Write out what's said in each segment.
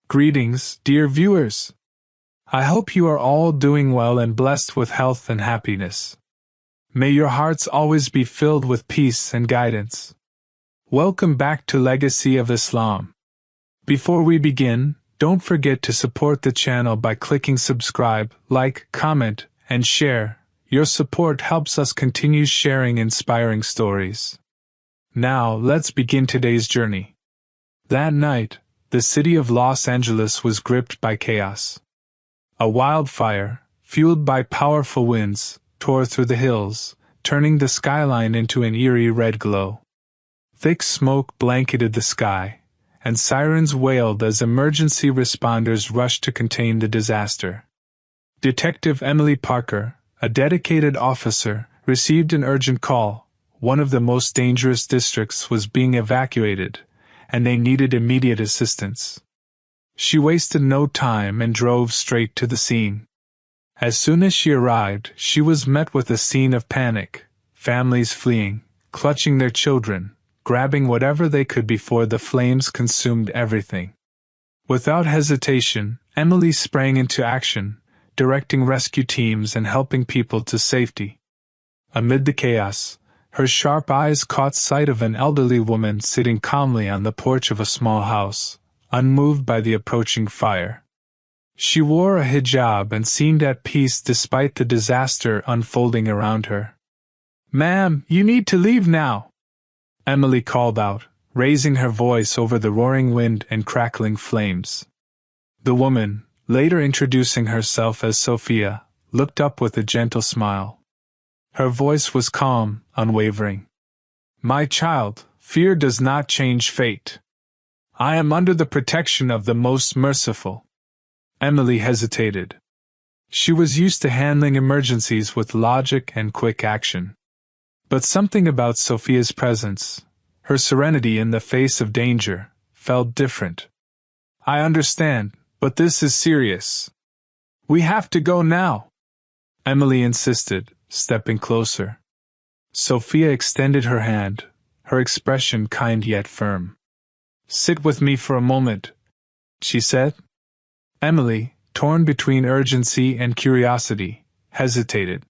Greetings, dear viewers. I hope you are all doing well and blessed with health and happiness. May your hearts always be filled with peace and guidance. Welcome back to Legacy of Islam. Before we begin, don't forget to support the channel by clicking subscribe, like, comment, and share. Your support helps us continue sharing inspiring stories. Now, let's begin today's journey. That night, the city of Los Angeles was gripped by chaos. A wildfire, fueled by powerful winds, tore through the hills, turning the skyline into an eerie red glow. Thick smoke blanketed the sky, and sirens wailed as emergency responders rushed to contain the disaster. Detective Emily Parker, a dedicated officer, received an urgent call. One of the most dangerous districts was being evacuated, and they needed immediate assistance. She wasted no time and drove straight to the scene. As soon as she arrived, she was met with a scene of panic, families fleeing, clutching their children, grabbing whatever they could before the flames consumed everything. Without hesitation, Emily sprang into action, directing rescue teams and helping people to safety. Amid the chaos, her sharp eyes caught sight of an elderly woman sitting calmly on the porch of a small house, unmoved by the approaching fire. She wore a hijab and seemed at peace despite the disaster unfolding around her. "Ma'am, you need to leave now," Emily called out, raising her voice over the roaring wind and crackling flames. The woman, later introducing herself as Sophia, looked up with a gentle smile. Her voice was calm, unwavering. "My child, fear does not change fate. I am under the protection of the Most Merciful." Emily hesitated. She was used to handling emergencies with logic and quick action. But something about Sophia's presence, her serenity in the face of danger, felt different. "I understand, but this is serious. We have to go now," Emily insisted, stepping closer. Sophia extended her hand, her expression kind yet firm. "Sit with me for a moment," she said. Emily, torn between urgency and curiosity, hesitated.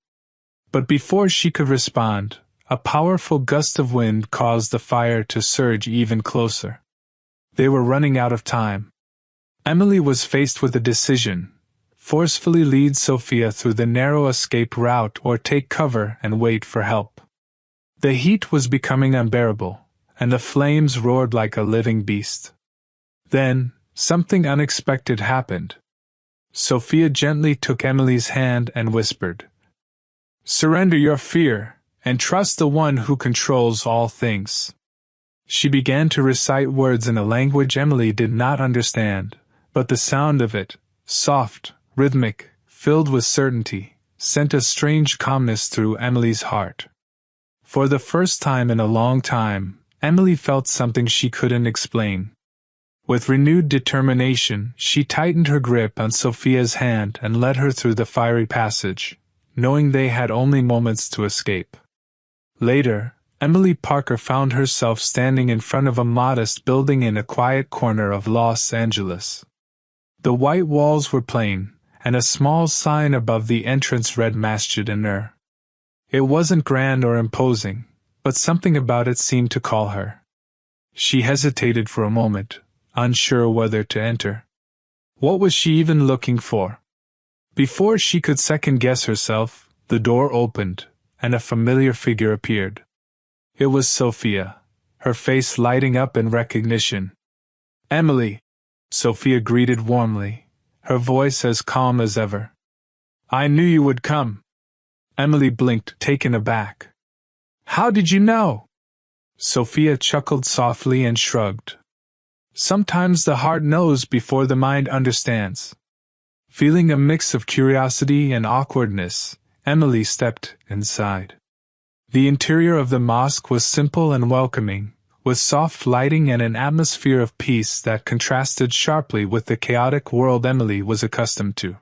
But before she could respond, a powerful gust of wind caused the fire to surge even closer. They were running out of time. Emily was faced with a decision: forcefully lead Sophia through the narrow escape route or take cover and wait for help. The heat was becoming unbearable, and the flames roared like a living beast. Then, something unexpected happened. Sophia gently took Emily's hand and whispered, "Surrender your fear, and trust the one who controls all things." She began to recite words in a language Emily did not understand, but the sound of it, soft, rhythmic, filled with certainty, sent a strange calmness through Emily's heart. For the first time in a long time, Emily felt something she couldn't explain. With renewed determination, she tightened her grip on Sophia's hand and led her through the fiery passage, knowing they had only moments to escape. Later, Emily Parker found herself standing in front of a modest building in a quiet corner of Los Angeles. The white walls were plain, and a small sign above the entrance read Masjid an-Nur. It wasn't grand or imposing, but something about it seemed to call her. She hesitated for a moment, unsure whether to enter. What was she even looking for? Before she could second-guess herself, the door opened, and a familiar figure appeared. It was Sophia, her face lighting up in recognition. "Emily," Sophia greeted warmly, her voice as calm as ever. "I knew you would come." Emily blinked, taken aback. "How did you know?" Sophia chuckled softly and shrugged. "Sometimes the heart knows before the mind understands." Feeling a mix of curiosity and awkwardness, Emily stepped inside. The interior of the mosque was simple and welcoming, with soft lighting and an atmosphere of peace that contrasted sharply with the chaotic world Emily was accustomed to.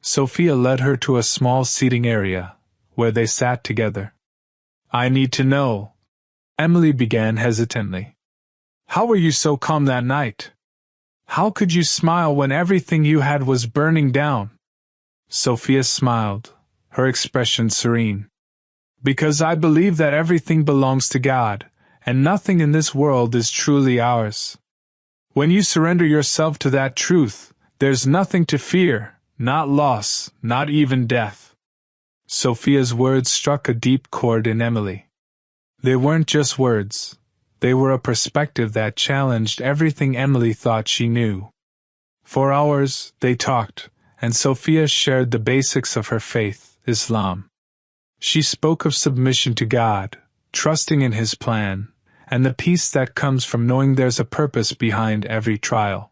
Sophia led her to a small seating area, where they sat together. "I need to know," Emily began hesitantly. "How were you so calm that night?" How could you smile when everything you had was burning down? Sophia smiled, her expression serene. Because I believe that everything belongs to God, and nothing in this world is truly ours. When you surrender yourself to that truth, there's nothing to fear, not loss, not even death. Sophia's words struck a deep chord in Emily. They weren't just words. They were a perspective that challenged everything Emily thought she knew. For hours, they talked, and Sophia shared the basics of her faith, Islam. She spoke of submission to God, trusting in His plan, and the peace that comes from knowing there's a purpose behind every trial.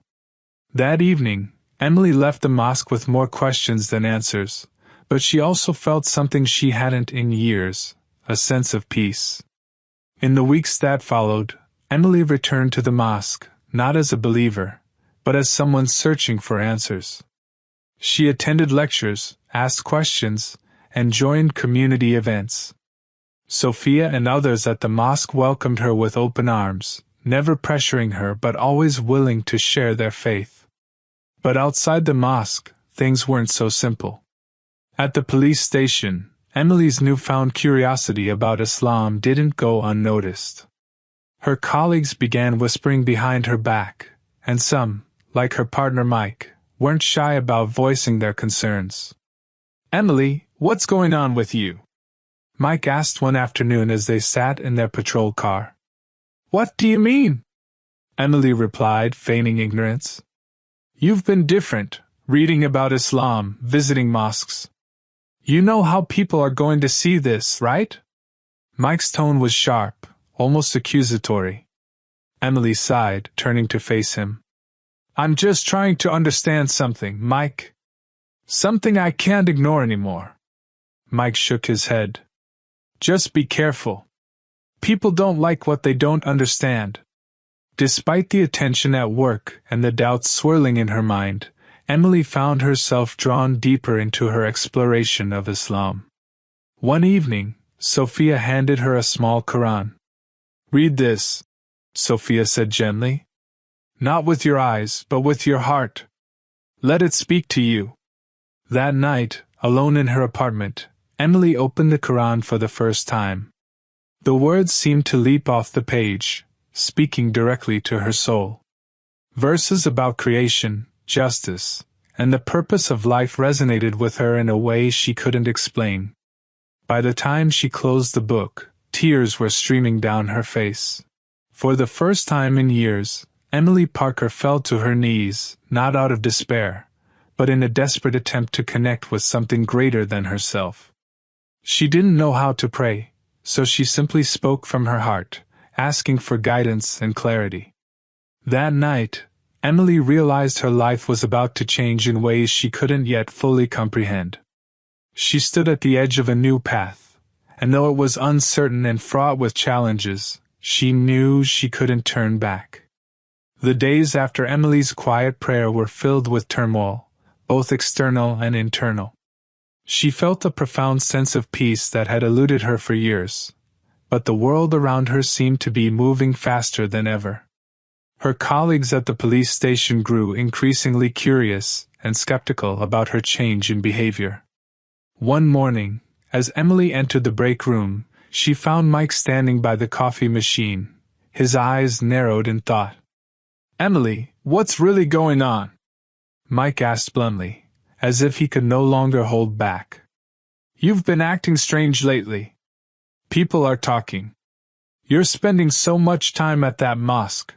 That evening, Emily left the mosque with more questions than answers, but she also felt something she hadn't in years, a sense of peace. In the weeks that followed, Emily returned to the mosque, not as a believer, but as someone searching for answers. She attended lectures, asked questions, and joined community events. Sophia and others at the mosque welcomed her with open arms, never pressuring her but always willing to share their faith. But outside the mosque, things weren't so simple. At the police station, Emily's newfound curiosity about Islam didn't go unnoticed. Her colleagues began whispering behind her back, and some, like her partner Mike, weren't shy about voicing their concerns. "Emily, what's going on with you?" Mike asked one afternoon as they sat in their patrol car. "What do you mean?" Emily replied, feigning ignorance. "You've been different, reading about Islam, visiting mosques. You know how people are going to see this, right?" Mike's tone was sharp, almost accusatory. Emily sighed, turning to face him. "I'm just trying to understand something, Mike. Something I can't ignore anymore." Mike shook his head. "Just be careful. People don't like what they don't understand." Despite the attention at work and the doubts swirling in her mind, Emily found herself drawn deeper into her exploration of Islam. One evening, Sophia handed her a small Quran. "Read this," Sophia said gently. "Not with your eyes, but with your heart. Let it speak to you." That night, alone in her apartment, Emily opened the Quran for the first time. The words seemed to leap off the page, speaking directly to her soul. Verses about creation, justice, and the purpose of life resonated with her in a way she couldn't explain. By the time she closed the book, tears were streaming down her face. For the first time in years, Emily Parker fell to her knees, not out of despair, but in a desperate attempt to connect with something greater than herself. She didn't know how to pray, so she simply spoke from her heart, asking for guidance and clarity. That night, Emily realized her life was about to change in ways she couldn't yet fully comprehend. She stood at the edge of a new path, and though it was uncertain and fraught with challenges, she knew she couldn't turn back. The days after Emily's quiet prayer were filled with turmoil, both external and internal. She felt a profound sense of peace that had eluded her for years, but the world around her seemed to be moving faster than ever. Her colleagues at the police station grew increasingly curious and skeptical about her change in behavior. One morning, as Emily entered the break room, she found Mike standing by the coffee machine, his eyes narrowed in thought. "Emily, what's really going on?" Mike asked bluntly, as if he could no longer hold back. "You've been acting strange lately. People are talking. You're spending so much time at that mosque.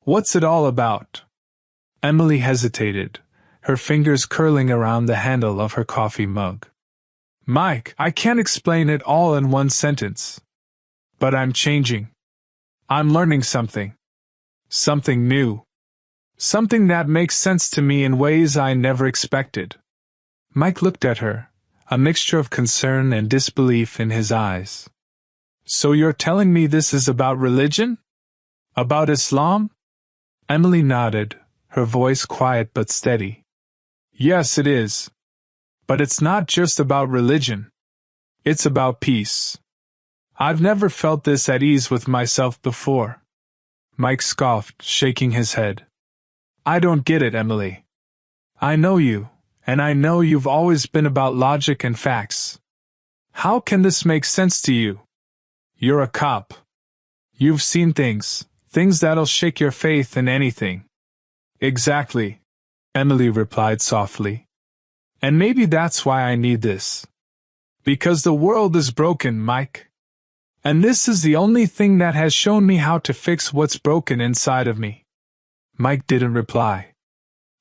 What's it all about?" Emily hesitated, her fingers curling around the handle of her coffee mug. "Mike, I can't explain it all in one sentence. But I'm changing. I'm learning something. Something new. Something that makes sense to me in ways I never expected." Mike looked at her, a mixture of concern and disbelief in his eyes. "So you're telling me this is about religion? About Islam?" Emily nodded, her voice quiet but steady. "Yes, it is. But it's not just about religion. It's about peace. I've never felt this at ease with myself before." Mike scoffed, shaking his head. I don't get it, Emily. I know you, and I know you've always been about logic and facts. How can this make sense to you? You're a cop. You've seen things that'll shake your faith in anything. Exactly, Emily replied softly. And maybe that's why I need this. Because the world is broken, Mike. And this is the only thing that has shown me how to fix what's broken inside of me. Mike didn't reply.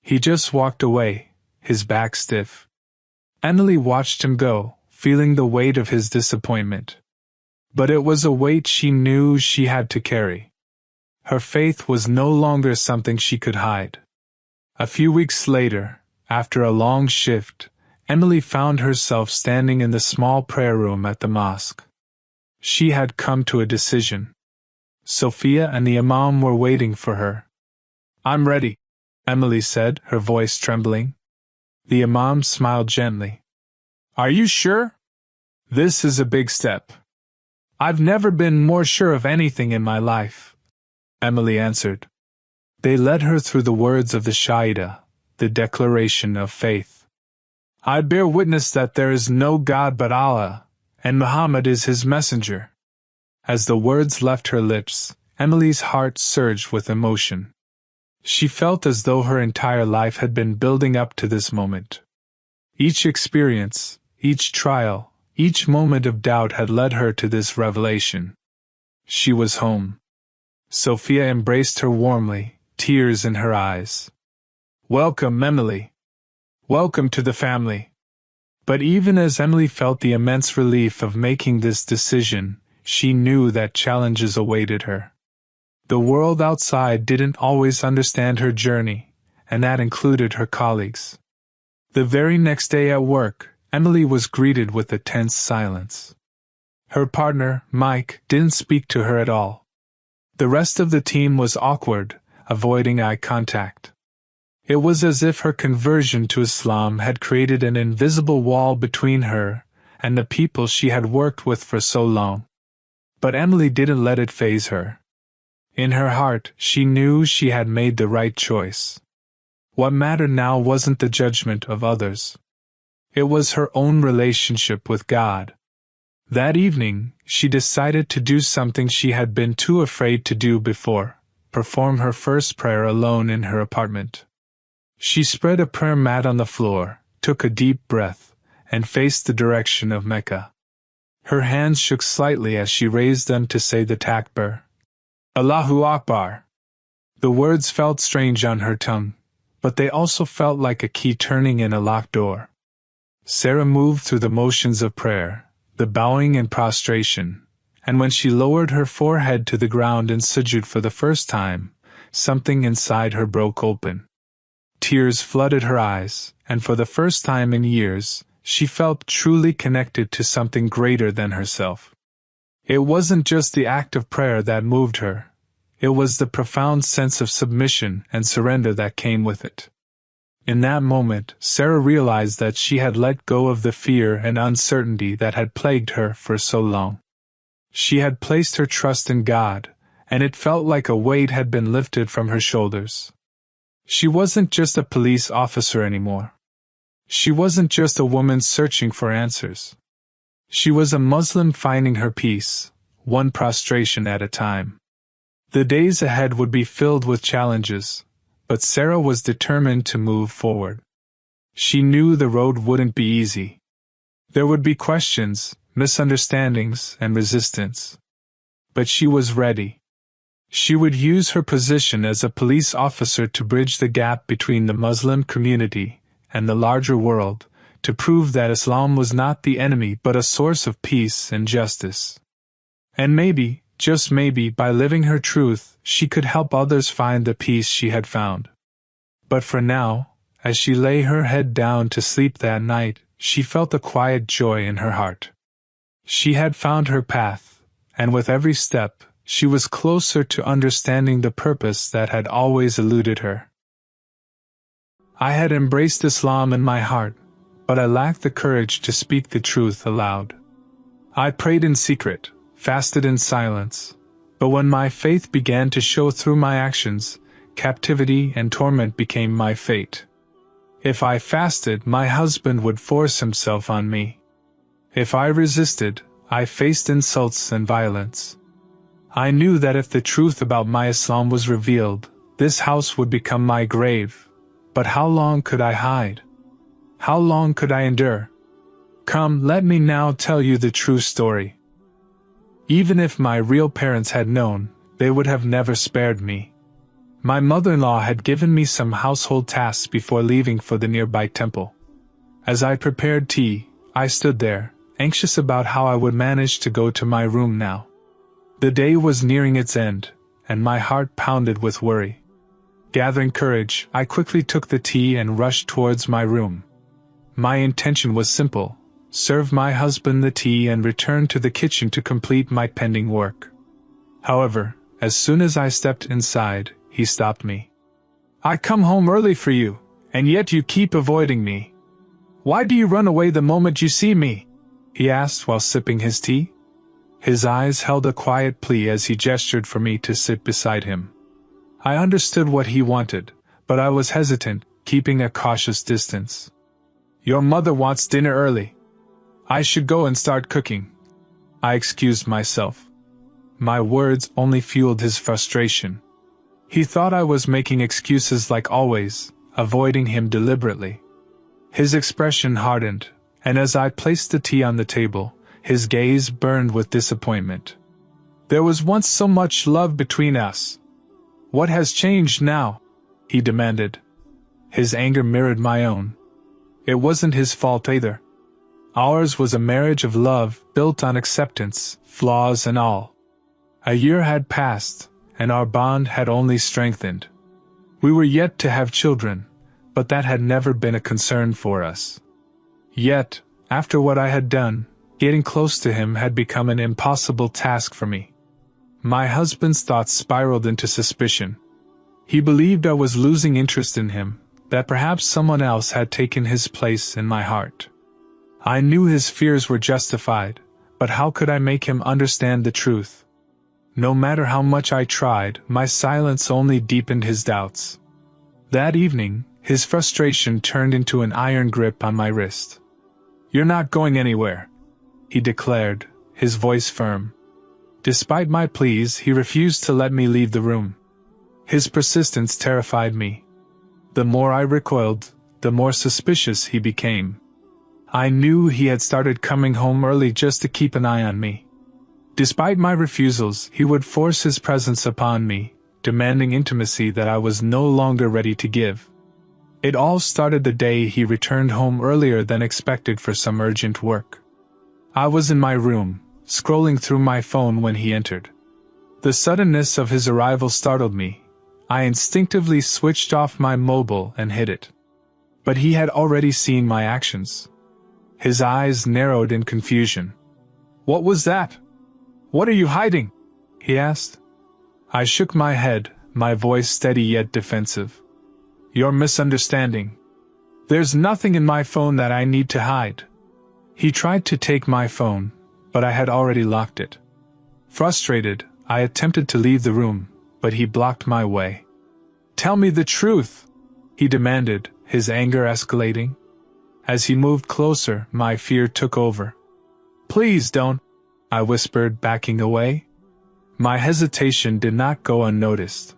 He just walked away, his back stiff. Emily watched him go, feeling the weight of his disappointment. But it was a weight she knew she had to carry. Her faith was no longer something she could hide. A few weeks later, after a long shift, Emily found herself standing in the small prayer room at the mosque. She had come to a decision. Sophia and the imam were waiting for her. I'm ready, Emily said, her voice trembling. The imam smiled gently. Are you sure? This is a big step. I've never been more sure of anything in my life, Emily answered. They led her through the words of the Shahida, the declaration of faith. I bear witness that there is no God but Allah, and Muhammad is his messenger. As the words left her lips, Emily's heart surged with emotion. She felt as though her entire life had been building up to this moment. Each experience, each trial, each moment of doubt had led her to this revelation. She was home. Sophia embraced her warmly, tears in her eyes. Welcome, Emily. Welcome to the family. But even as Emily felt the immense relief of making this decision, she knew that challenges awaited her. The world outside didn't always understand her journey, and that included her colleagues. The very next day at work, Emily was greeted with a tense silence. Her partner, Mike, didn't speak to her at all. The rest of the team was awkward, avoiding eye contact. It was as if her conversion to Islam had created an invisible wall between her and the people she had worked with for so long. But Emily didn't let it faze her. In her heart, she knew she had made the right choice. What mattered now wasn't the judgment of others. It was her own relationship with God. That evening, she decided to do something she had been too afraid to do before, perform her first prayer alone in her apartment. She spread a prayer mat on the floor, took a deep breath, and faced the direction of Mecca. Her hands shook slightly as she raised them to say the takbir. Allahu Akbar. The words felt strange on her tongue, but they also felt like a key turning in a locked door. Sarah moved through the motions of prayer, the bowing and prostration, and when she lowered her forehead to the ground in sujud for the first time, something inside her broke open. Tears flooded her eyes, and for the first time in years, she felt truly connected to something greater than herself. It wasn't just the act of prayer that moved her. It was the profound sense of submission and surrender that came with it. In that moment, Sarah realized that she had let go of the fear and uncertainty that had plagued her for so long. She had placed her trust in God, and it felt like a weight had been lifted from her shoulders. She wasn't just a police officer anymore. She wasn't just a woman searching for answers. She was a Muslim finding her peace, one prostration at a time. The days ahead would be filled with challenges, but Sarah was determined to move forward. She knew the road wouldn't be easy. There would be questions, misunderstandings, and resistance. But she was ready. She would use her position as a police officer to bridge the gap between the Muslim community and the larger world, to prove that Islam was not the enemy but a source of peace and justice. And maybe, just maybe, by living her truth, she could help others find the peace she had found. But for now, as she lay her head down to sleep that night, she felt a quiet joy in her heart. She had found her path, and with every step, she was closer to understanding the purpose that had always eluded her. I had embraced Islam in my heart, but I lacked the courage to speak the truth aloud. I prayed in secret, fasted in silence, but when my faith began to show through my actions, captivity and torment became my fate. If I fasted, my husband would force himself on me. If I resisted, I faced insults and violence. I knew that if the truth about my Islam was revealed, this house would become my grave. But how long could I hide? How long could I endure? Come, let me now tell you the true story. Even if my real parents had known, they would have never spared me. My mother-in-law had given me some household tasks before leaving for the nearby temple. As I prepared tea, I stood there, anxious about how I would manage to go to my room now. The day was nearing its end, and my heart pounded with worry. Gathering courage, I quickly took the tea and rushed towards my room. My intention was simple: serve my husband the tea and return to the kitchen to complete my pending work. However, as soon as I stepped inside, he stopped me. "I come home early for you, and yet you keep avoiding me. Why do you run away the moment you see me?" he asked while sipping his tea. His eyes held a quiet plea as he gestured for me to sit beside him. I understood what he wanted, but I was hesitant, keeping a cautious distance. "Your mother wants dinner early. I should go and start cooking," I excused myself. My words only fueled his frustration. He thought I was making excuses like always, avoiding him deliberately. His expression hardened, and as I placed the tea on the table, his gaze burned with disappointment. "There was once so much love between us. What has changed now?" he demanded. His anger mirrored my own. It wasn't his fault either. Ours was a marriage of love, built on acceptance, flaws and all. A year had passed, and our bond had only strengthened. We were yet to have children, but that had never been a concern for us. Yet, after what I had done, getting close to him had become an impossible task for me. My husband's thoughts spiraled into suspicion. He believed I was losing interest in him, that perhaps someone else had taken his place in my heart. I knew his fears were justified, but how could I make him understand the truth? No matter how much I tried, my silence only deepened his doubts. That evening, his frustration turned into an iron grip on my wrist. "You're not going anywhere," he declared, his voice firm. Despite my pleas, he refused to let me leave the room. His persistence terrified me. The more I recoiled, the more suspicious he became. I knew he had started coming home early just to keep an eye on me. Despite my refusals, he would force his presence upon me, demanding intimacy that I was no longer ready to give. It all started the day he returned home earlier than expected for some urgent work. I was in my room, scrolling through my phone when he entered. The suddenness of his arrival startled me. I instinctively switched off my mobile and hid it. But he had already seen my actions. His eyes narrowed in confusion. "What was that? What are you hiding?" he asked. I shook my head, my voice steady yet defensive. "You're misunderstanding. There's nothing in my phone that I need to hide." He tried to take my phone, but I had already locked it. Frustrated, I attempted to leave the room, but he blocked my way. "Tell me the truth," he demanded, his anger escalating. As he moved closer, my fear took over. "Please don't," I whispered, backing away. My hesitation did not go unnoticed.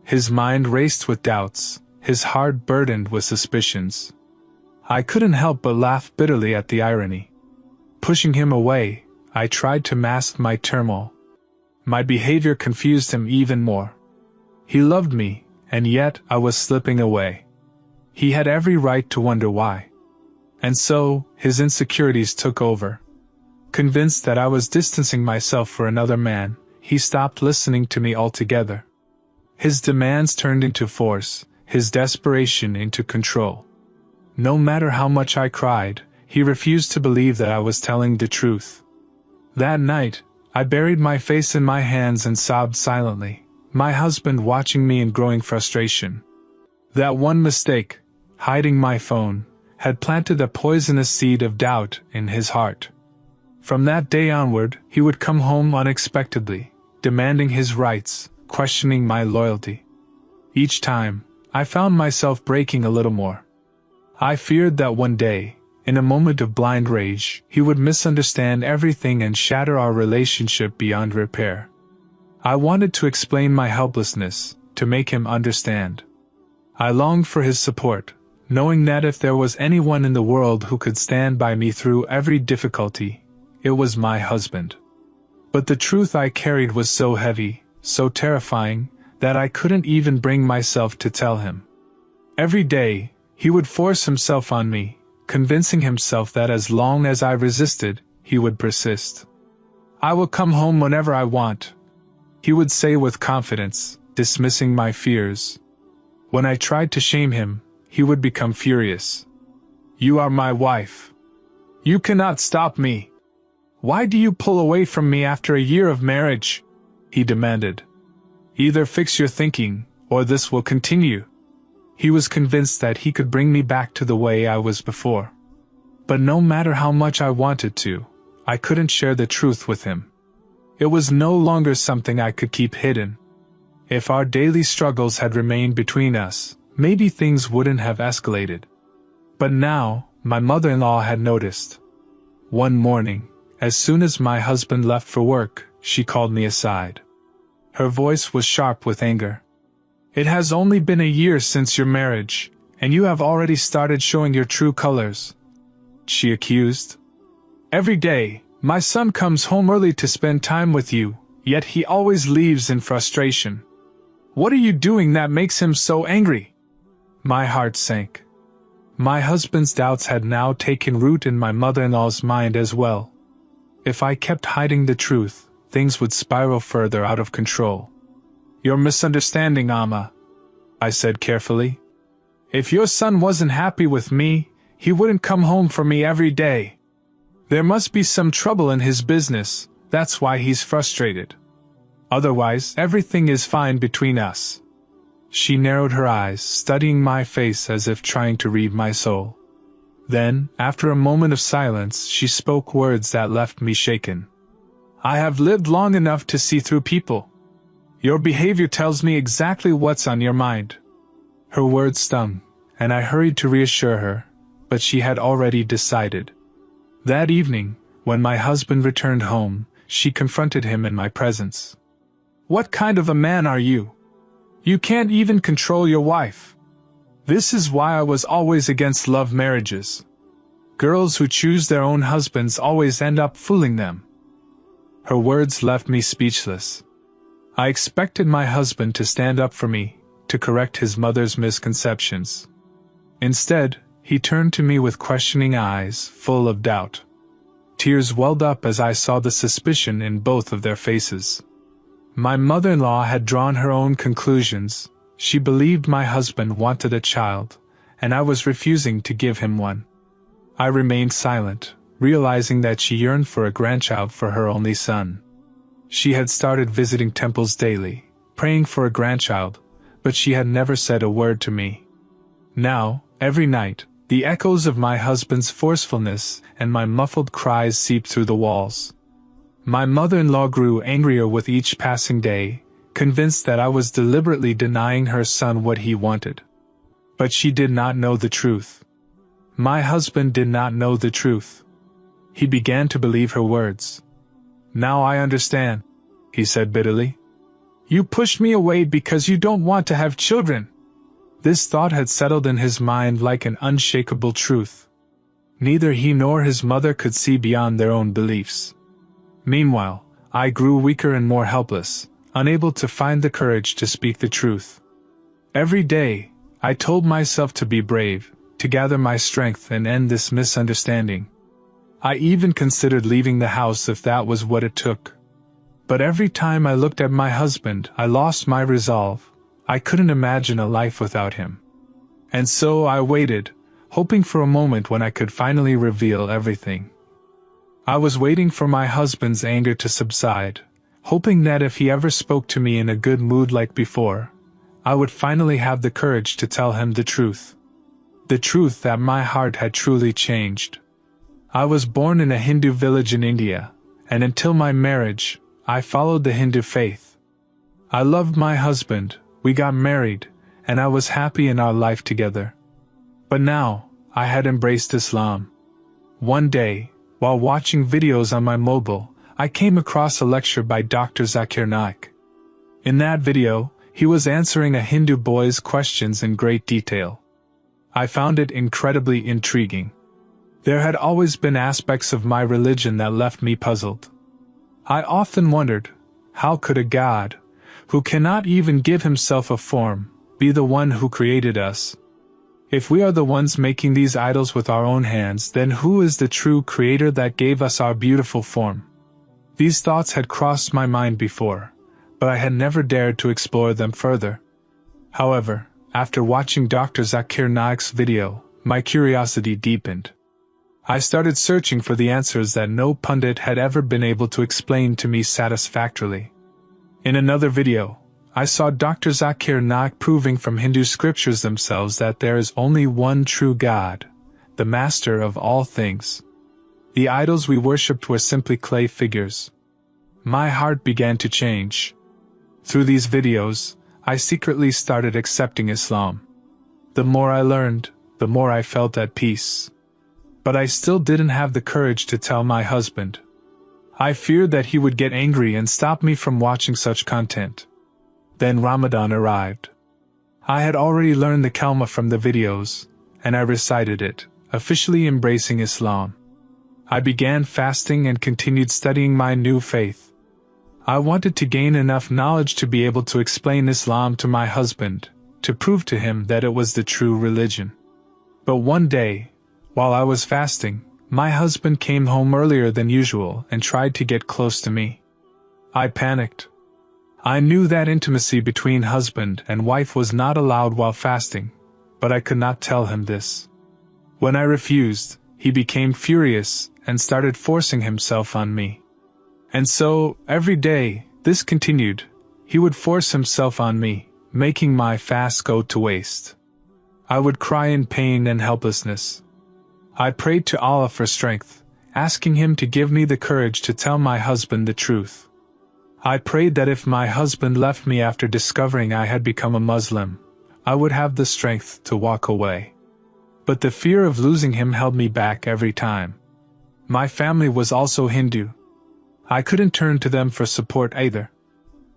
His mind raced with doubts, his heart burdened with suspicions. I couldn't help but laugh bitterly at the irony. Pushing him away, I tried to mask my turmoil. My behavior confused him even more. He loved me, and yet I was slipping away. He had every right to wonder why. And so, his insecurities took over. Convinced that I was distancing myself for another man, he stopped listening to me altogether. His demands turned into force, his desperation into control. No matter how much I cried, he refused to believe that I was telling the truth. That night, I buried my face in my hands and sobbed silently, my husband watching me in growing frustration. That one mistake, hiding my phone, had planted a poisonous seed of doubt in his heart. From that day onward, he would come home unexpectedly, demanding his rights, questioning my loyalty. Each time, I found myself breaking a little more. I feared that one day, in a moment of blind rage, he would misunderstand everything and shatter our relationship beyond repair. I wanted to explain my helplessness, to make him understand. I longed for his support, knowing that if there was anyone in the world who could stand by me through every difficulty, it was my husband. But the truth I carried was so heavy, so terrifying, that I couldn't even bring myself to tell him. Every day, he would force himself on me, convincing himself that as long as I resisted, he would persist. "I will come home whenever I want," he would say with confidence, dismissing my fears. When I tried to shame him, he would become furious. "You are my wife. You cannot stop me. Why do you pull away from me after a year of marriage?" he demanded. "Either fix your thinking, or this will continue." He was convinced that he could bring me back to the way I was before. But no matter how much I wanted to, I couldn't share the truth with him. It was no longer something I could keep hidden. If our daily struggles had remained between us, maybe things wouldn't have escalated. But now, my mother-in-law had noticed. One morning, as soon as my husband left for work, she called me aside. Her voice was sharp with anger. "It has only been a year since your marriage, and you have already started showing your true colors," she accused. "Every day, my son comes home early to spend time with you, yet he always leaves in frustration. What are you doing that makes him so angry?" My heart sank. My husband's doubts had now taken root in my mother-in-law's mind as well. If I kept hiding the truth, things would spiral further out of control. "You're misunderstanding, Amma," I said carefully. "If your son wasn't happy with me, he wouldn't come home for me every day. There must be some trouble in his business, that's why he's frustrated. Otherwise, everything is fine between us." She narrowed her eyes, studying my face as if trying to read my soul. Then, after a moment of silence, she spoke words that left me shaken. "I have lived long enough to see through people. Your behavior tells me exactly what's on your mind." Her words stung, and I hurried to reassure her, but she had already decided. That evening, when my husband returned home, she confronted him in my presence. "What kind of a man are you? You can't even control your wife. This is why I was always against love marriages. Girls who choose their own husbands always end up fooling them." Her words left me speechless. I expected my husband to stand up for me, to correct his mother's misconceptions. Instead, he turned to me with questioning eyes, full of doubt. Tears welled up as I saw the suspicion in both of their faces. My mother-in-law had drawn her own conclusions. She believed my husband wanted a child, and I was refusing to give him one. I remained silent, realizing that she yearned for a grandchild for her only son. She had started visiting temples daily, praying for a grandchild, but she had never said a word to me. Now, every night, the echoes of my husband's forcefulness and my muffled cries seeped through the walls. My mother-in-law grew angrier with each passing day, convinced that I was deliberately denying her son what he wanted. But she did not know the truth. My husband did not know the truth. He began to believe her words. "Now I understand," he said bitterly. "You pushed me away because you don't want to have children." This thought had settled in his mind like an unshakable truth. Neither he nor his mother could see beyond their own beliefs. Meanwhile, I grew weaker and more helpless, unable to find the courage to speak the truth. Every day, I told myself to be brave, to gather my strength and end this misunderstanding. I even considered leaving the house if that was what it took. But every time I looked at my husband, I lost my resolve. I couldn't imagine a life without him. And so I waited, hoping for a moment when I could finally reveal everything. I was waiting for my husband's anger to subside, hoping that if he ever spoke to me in a good mood like before, I would finally have the courage to tell him the truth. The truth that my heart had truly changed. I was born in a Hindu village in India, and until my marriage, I followed the Hindu faith. I loved my husband, we got married, and I was happy in our life together. But now, I had embraced Islam. One day, while watching videos on my mobile, I came across a lecture by Dr. Zakir Naik. In that video, he was answering a Hindu boy's questions in great detail. I found it incredibly intriguing. There had always been aspects of my religion that left me puzzled. I often wondered, how could a God, who cannot even give himself a form, be the one who created us? If we are the ones making these idols with our own hands, then who is the true creator that gave us our beautiful form? These thoughts had crossed my mind before, but I had never dared to explore them further. However, after watching Dr. Zakir Naik's video, my curiosity deepened. I started searching for the answers that no pundit had ever been able to explain to me satisfactorily. In another video, I saw Dr. Zakir Naik proving from Hindu scriptures themselves that there is only one true God, the master of all things. The idols we worshipped were simply clay figures. My heart began to change. Through these videos, I secretly started accepting Islam. The more I learned, the more I felt at peace. But I still didn't have the courage to tell my husband. I feared that he would get angry and stop me from watching such content. Then Ramadan arrived. I had already learned the kalma from the videos, and I recited it, officially embracing Islam. I began fasting and continued studying my new faith. I wanted to gain enough knowledge to be able to explain Islam to my husband, to prove to him that it was the true religion. But one day, while I was fasting, my husband came home earlier than usual and tried to get close to me. I panicked. I knew that intimacy between husband and wife was not allowed while fasting, but I could not tell him this. When I refused, he became furious and started forcing himself on me. And so, every day, this continued. He would force himself on me, making my fast go to waste. I would cry in pain and helplessness. I prayed to Allah for strength, asking Him to give me the courage to tell my husband the truth. I prayed that if my husband left me after discovering I had become a Muslim, I would have the strength to walk away. But the fear of losing him held me back every time. My family was also Hindu. I couldn't turn to them for support either.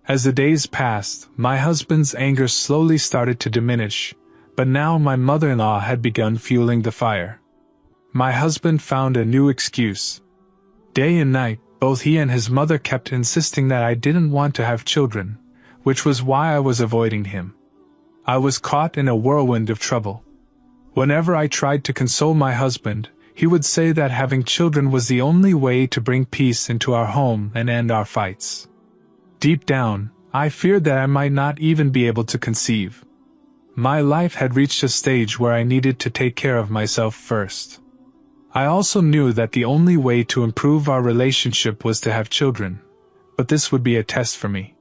As the days passed, my husband's anger slowly started to diminish, but now my mother-in-law had begun fueling the fire. My husband found a new excuse. Day and night, both he and his mother kept insisting that I didn't want to have children, which was why I was avoiding him. I was caught in a whirlwind of trouble. Whenever I tried to console my husband, he would say that having children was the only way to bring peace into our home and end our fights. Deep down, I feared that I might not even be able to conceive. My life had reached a stage where I needed to take care of myself first. I also knew that the only way to improve our relationship was to have children, but this would be a test for me.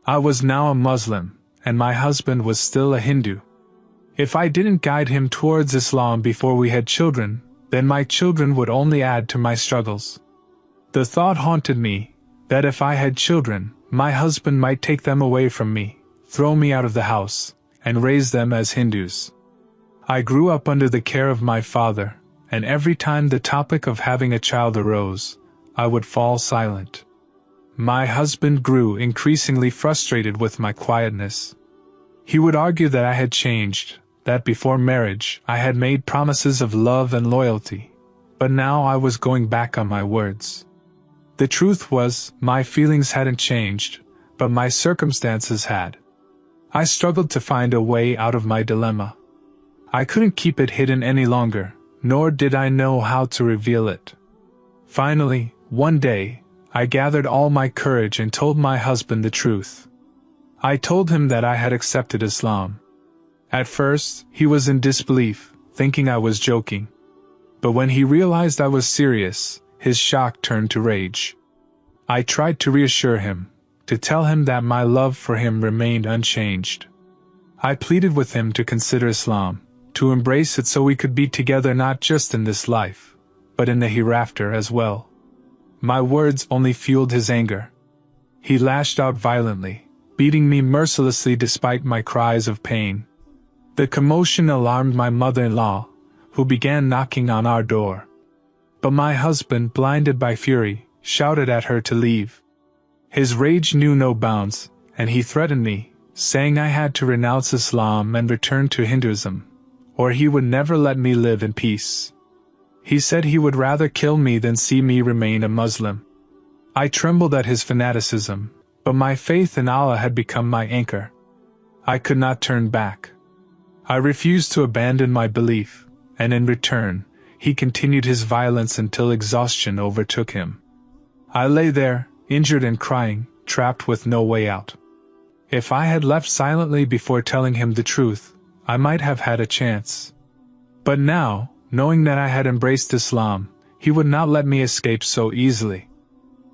I was now a Muslim, and my husband was still a Hindu. If I didn't guide him towards Islam before we had children, then my children would only add to my struggles. The thought haunted me that if I had children, my husband might take them away from me, throw me out of the house, and raise them as Hindus. I grew up under the care of my father, and every time the topic of having a child arose, I would fall silent. My husband grew increasingly frustrated with my quietness. He would argue that I had changed, that before marriage I had made promises of love and loyalty, but now I was going back on my words. The truth was, my feelings hadn't changed, but my circumstances had. I struggled to find a way out of my dilemma. I couldn't keep it hidden any longer, nor did I know how to reveal it. Finally, one day, I gathered all my courage and told my husband the truth. I told him that I had accepted Islam. At first, he was in disbelief, thinking I was joking. But when he realized I was serious, his shock turned to rage. I tried to reassure him, to tell him that my love for him remained unchanged. I pleaded with him to consider Islam, to embrace it so we could be together not just in this life, but in the hereafter as well. My words only fueled his anger. He lashed out violently, beating me mercilessly despite my cries of pain. The commotion alarmed my mother-in-law, who began knocking on our door. But my husband, blinded by fury, shouted at her to leave. His rage knew no bounds, and he threatened me, saying I had to renounce Islam and return to Hinduism, or he would never let me live in peace. He said he would rather kill me than see me remain a Muslim. I trembled at his fanaticism, but my faith in Allah had become my anchor. I could not turn back. I refused to abandon my belief, and in return, he continued his violence until exhaustion overtook him. I lay there, injured and crying, trapped with no way out. If I had left silently before telling him the truth, I might have had a chance. But now, knowing that I had embraced Islam, he would not let me escape so easily.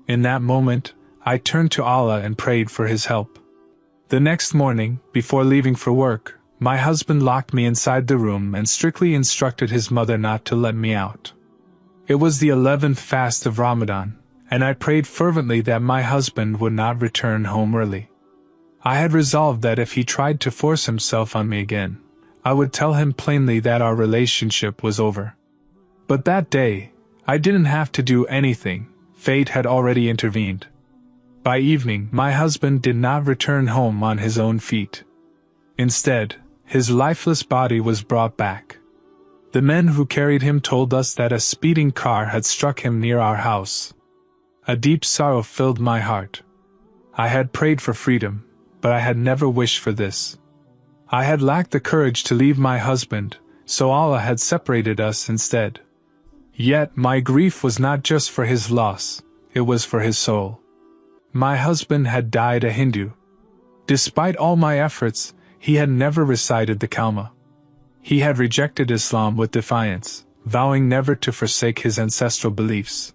In that moment, I turned to Allah and prayed for his help. The next morning, before leaving for work, my husband locked me inside the room and strictly instructed his mother not to let me out. It was the 11th fast of Ramadan, and I prayed fervently that my husband would not return home early. I had resolved that if he tried to force himself on me again, I would tell him plainly that our relationship was over. But that day, I didn't have to do anything. Fate had already intervened. By evening, my husband did not return home on his own feet. Instead, his lifeless body was brought back. The men who carried him told us that a speeding car had struck him near our house. A deep sorrow filled my heart. I had prayed for freedom, but I had never wished for this. I had lacked the courage to leave my husband, so Allah had separated us instead. Yet my grief was not just for his loss, it was for his soul. My husband had died a Hindu. Despite all my efforts, he had never recited the Kalma. He had rejected Islam with defiance, vowing never to forsake his ancestral beliefs.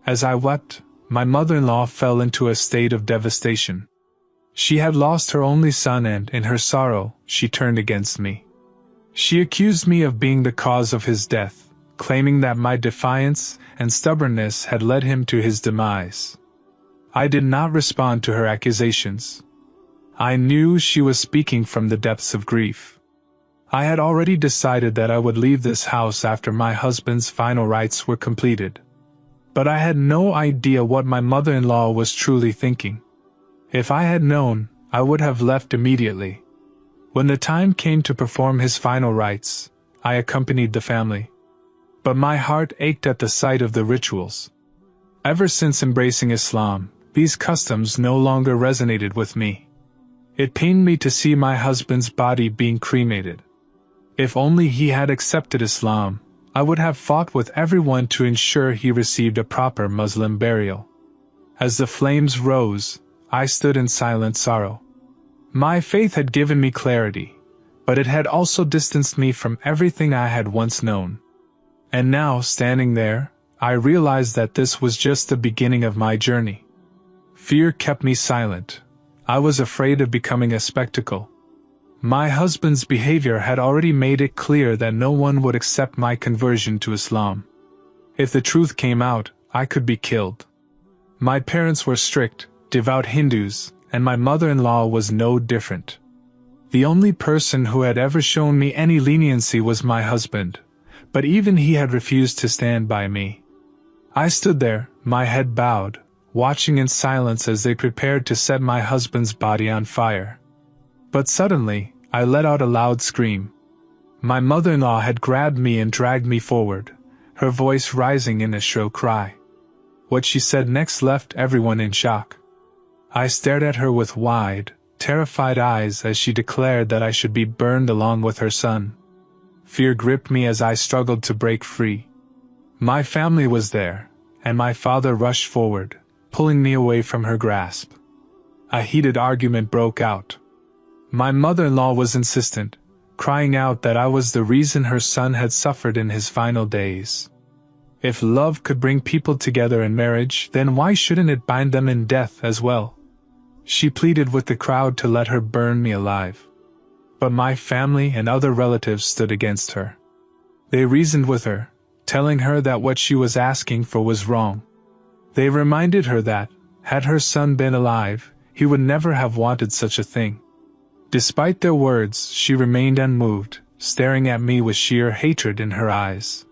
As I wept, my mother-in-law fell into a state of devastation. She had lost her only son and, in her sorrow, she turned against me. She accused me of being the cause of his death, claiming that my defiance and stubbornness had led him to his demise. I did not respond to her accusations. I knew she was speaking from the depths of grief. I had already decided that I would leave this house after my husband's final rites were completed. But I had no idea what my mother-in-law was truly thinking. If I had known, I would have left immediately. When the time came to perform his final rites, I accompanied the family. But my heart ached at the sight of the rituals. Ever since embracing Islam, these customs no longer resonated with me. It pained me to see my husband's body being cremated. If only he had accepted Islam, I would have fought with everyone to ensure he received a proper Muslim burial. As the flames rose, I stood in silent sorrow. My faith had given me clarity, but it had also distanced me from everything I had once known. And now, standing there, I realized that this was just the beginning of my journey. Fear kept me silent. I was afraid of becoming a spectacle. My husband's behavior had already made it clear that no one would accept my conversion to Islam. If the truth came out, I could be killed. My parents were strict, devout Hindus, and my mother-in-law was no different. The only person who had ever shown me any leniency was my husband, but even he had refused to stand by me. I stood there, my head bowed, watching in silence as they prepared to set my husband's body on fire. But suddenly, I let out a loud scream. My mother-in-law had grabbed me and dragged me forward, her voice rising in a shrill cry. What she said next left everyone in shock. I stared at her with wide, terrified eyes as she declared that I should be burned along with her son. Fear gripped me as I struggled to break free. My family was there, and my father rushed forward, pulling me away from her grasp. A heated argument broke out. My mother-in-law was insistent, crying out that I was the reason her son had suffered in his final days. If love could bring people together in marriage, then why shouldn't it bind them in death as well? She pleaded with the crowd to let her burn me alive. But my family and other relatives stood against her. They reasoned with her, telling her that what she was asking for was wrong. They reminded her that, had her son been alive, he would never have wanted such a thing. Despite their words, she remained unmoved, staring at me with sheer hatred in her eyes.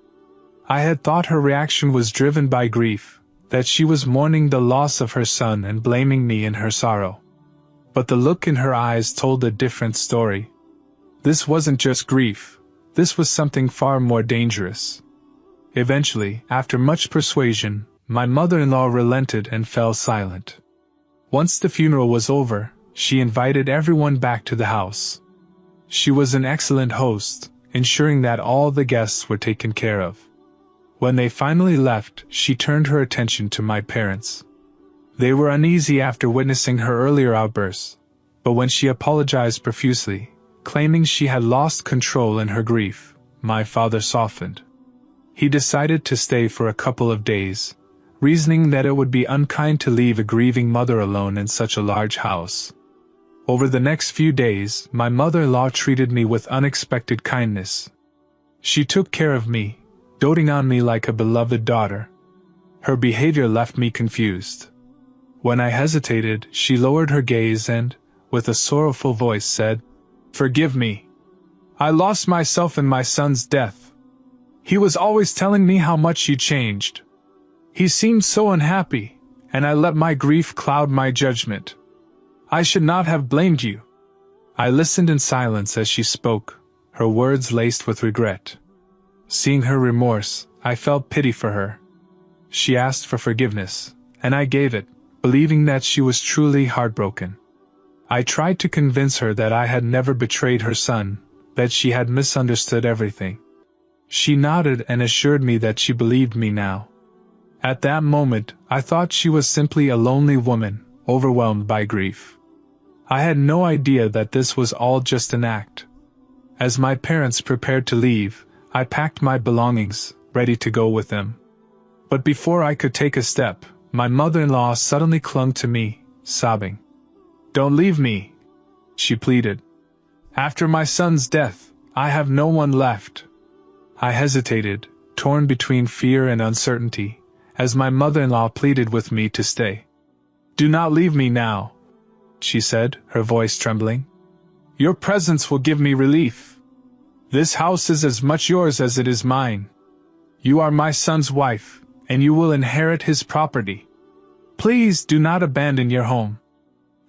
I had thought her reaction was driven by grief, that she was mourning the loss of her son and blaming me in her sorrow. But the look in her eyes told a different story. This wasn't just grief, this was something far more dangerous. Eventually, after much persuasion, my mother-in-law relented and fell silent. Once the funeral was over, she invited everyone back to the house. She was an excellent host, ensuring that all the guests were taken care of. When they finally left, she turned her attention to my parents. They were uneasy after witnessing her earlier outbursts, but when she apologized profusely, claiming she had lost control in her grief, my father softened. He decided to stay for a couple of days, reasoning that it would be unkind to leave a grieving mother alone in such a large house. Over the next few days, my mother-in-law treated me with unexpected kindness. She took care of me, doting on me like a beloved daughter. Her behavior left me confused. When I hesitated, she lowered her gaze and, with a sorrowful voice, said, "Forgive me. I lost myself in my son's death. He was always telling me how much you changed. He seemed so unhappy, and I let my grief cloud my judgment. I should not have blamed you." I listened in silence as she spoke, her words laced with regret. Seeing her remorse, I felt pity for her. She asked for forgiveness, and I gave it, believing that she was truly heartbroken. I tried to convince her that I had never betrayed her son, that she had misunderstood everything. She nodded and assured me that she believed me now. At that moment, I thought she was simply a lonely woman, overwhelmed by grief. I had no idea that this was all just an act. As my parents prepared to leave, I packed my belongings, ready to go with them. But before I could take a step, my mother-in-law suddenly clung to me, sobbing. "Don't leave me," she pleaded. "After my son's death, I have no one left." I hesitated, torn between fear and uncertainty, as my mother-in-law pleaded with me to stay. "Do not leave me now," she said, her voice trembling. "Your presence will give me relief. This house is as much yours as it is mine. You are my son's wife, and you will inherit his property. Please do not abandon your home."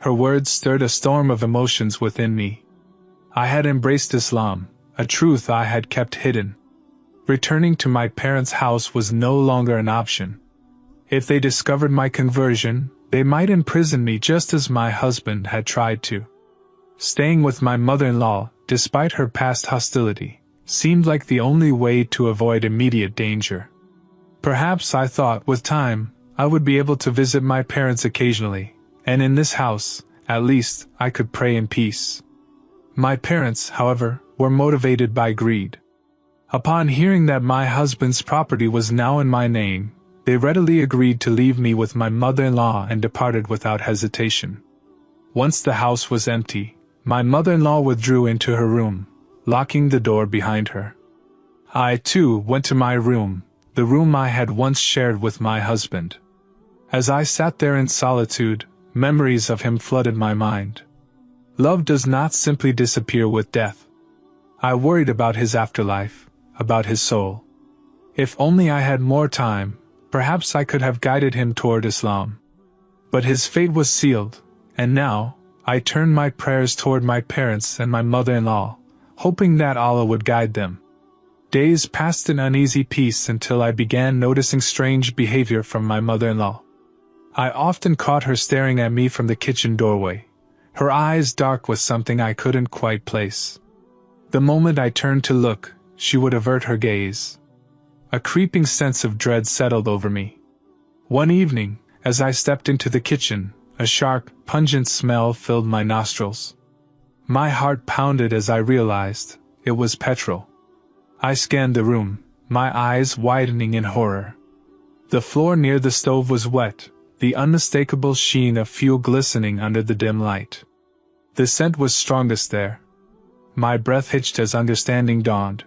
Her words stirred a storm of emotions within me. I had embraced Islam, a truth I had kept hidden. Returning to my parents' house was no longer an option. If they discovered my conversion, they might imprison me just as my husband had tried to. Staying with my mother-in-law, despite her past hostility, seemed like the only way to avoid immediate danger. Perhaps, I thought, with time, I would be able to visit my parents occasionally, and in this house, at least, I could pray in peace. My parents, however, were motivated by greed. Upon hearing that my husband's property was now in my name, they readily agreed to leave me with my mother-in-law and departed without hesitation. Once the house was empty, my mother-in-law withdrew into her room, locking the door behind her. I, too, went to my room, the room I had once shared with my husband. As I sat there in solitude, memories of him flooded my mind. Love does not simply disappear with death. I worried about his afterlife, about his soul. If only I had more time, perhaps I could have guided him toward Islam. But his fate was sealed, and now, I turned my prayers toward my parents and my mother-in-law, hoping that Allah would guide them. Days passed in uneasy peace until I began noticing strange behavior from my mother-in-law. I often caught her staring at me from the kitchen doorway, her eyes dark with something I couldn't quite place. The moment I turned to look, she would avert her gaze. A creeping sense of dread settled over me. One evening, as I stepped into the kitchen, a sharp, pungent smell filled my nostrils. My heart pounded as I realized it was petrol. I scanned the room, my eyes widening in horror. The floor near the stove was wet, the unmistakable sheen of fuel glistening under the dim light. The scent was strongest there. My breath hitched as understanding dawned.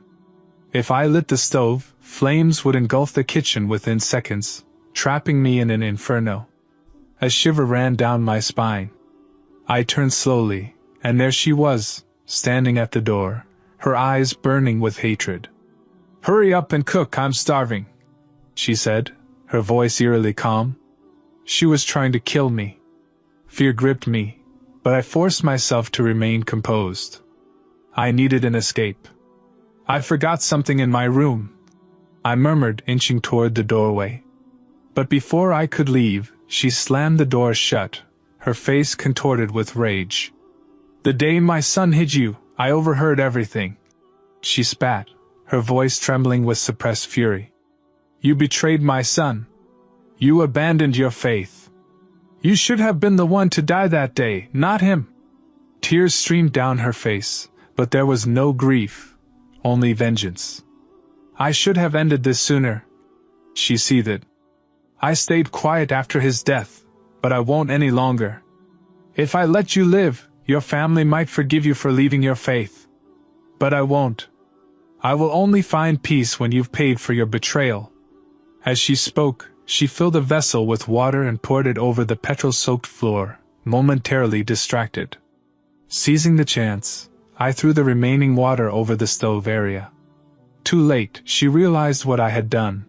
If I lit the stove, flames would engulf the kitchen within seconds, trapping me in an inferno. A shiver ran down my spine. I turned slowly, And there she was, standing at the door, her eyes burning with hatred. "Hurry up and cook, I'm starving," she said, her voice eerily calm. She was trying to kill me. Fear gripped me, but I forced myself to remain composed. I needed an escape. "I forgot something in my room," I murmured, inching toward the doorway. But before I could leave, she slammed the door shut, her face contorted with rage. "The day my son hid you, I overheard everything," she spat, her voice trembling with suppressed fury. "You betrayed my son. You abandoned your faith. You should have been the one to die that day, not him." Tears streamed down her face, but there was no grief, only vengeance. "I should have ended this sooner," she seethed. "I stayed quiet after his death, but I won't any longer. If I let you live, your family might forgive you for leaving your faith. But I won't. I will only find peace when you've paid for your betrayal." As she spoke, she filled a vessel with water and poured it over the petrol-soaked floor, momentarily distracted. Seizing the chance, I threw the remaining water over the stove area. Too late, she realized what I had done.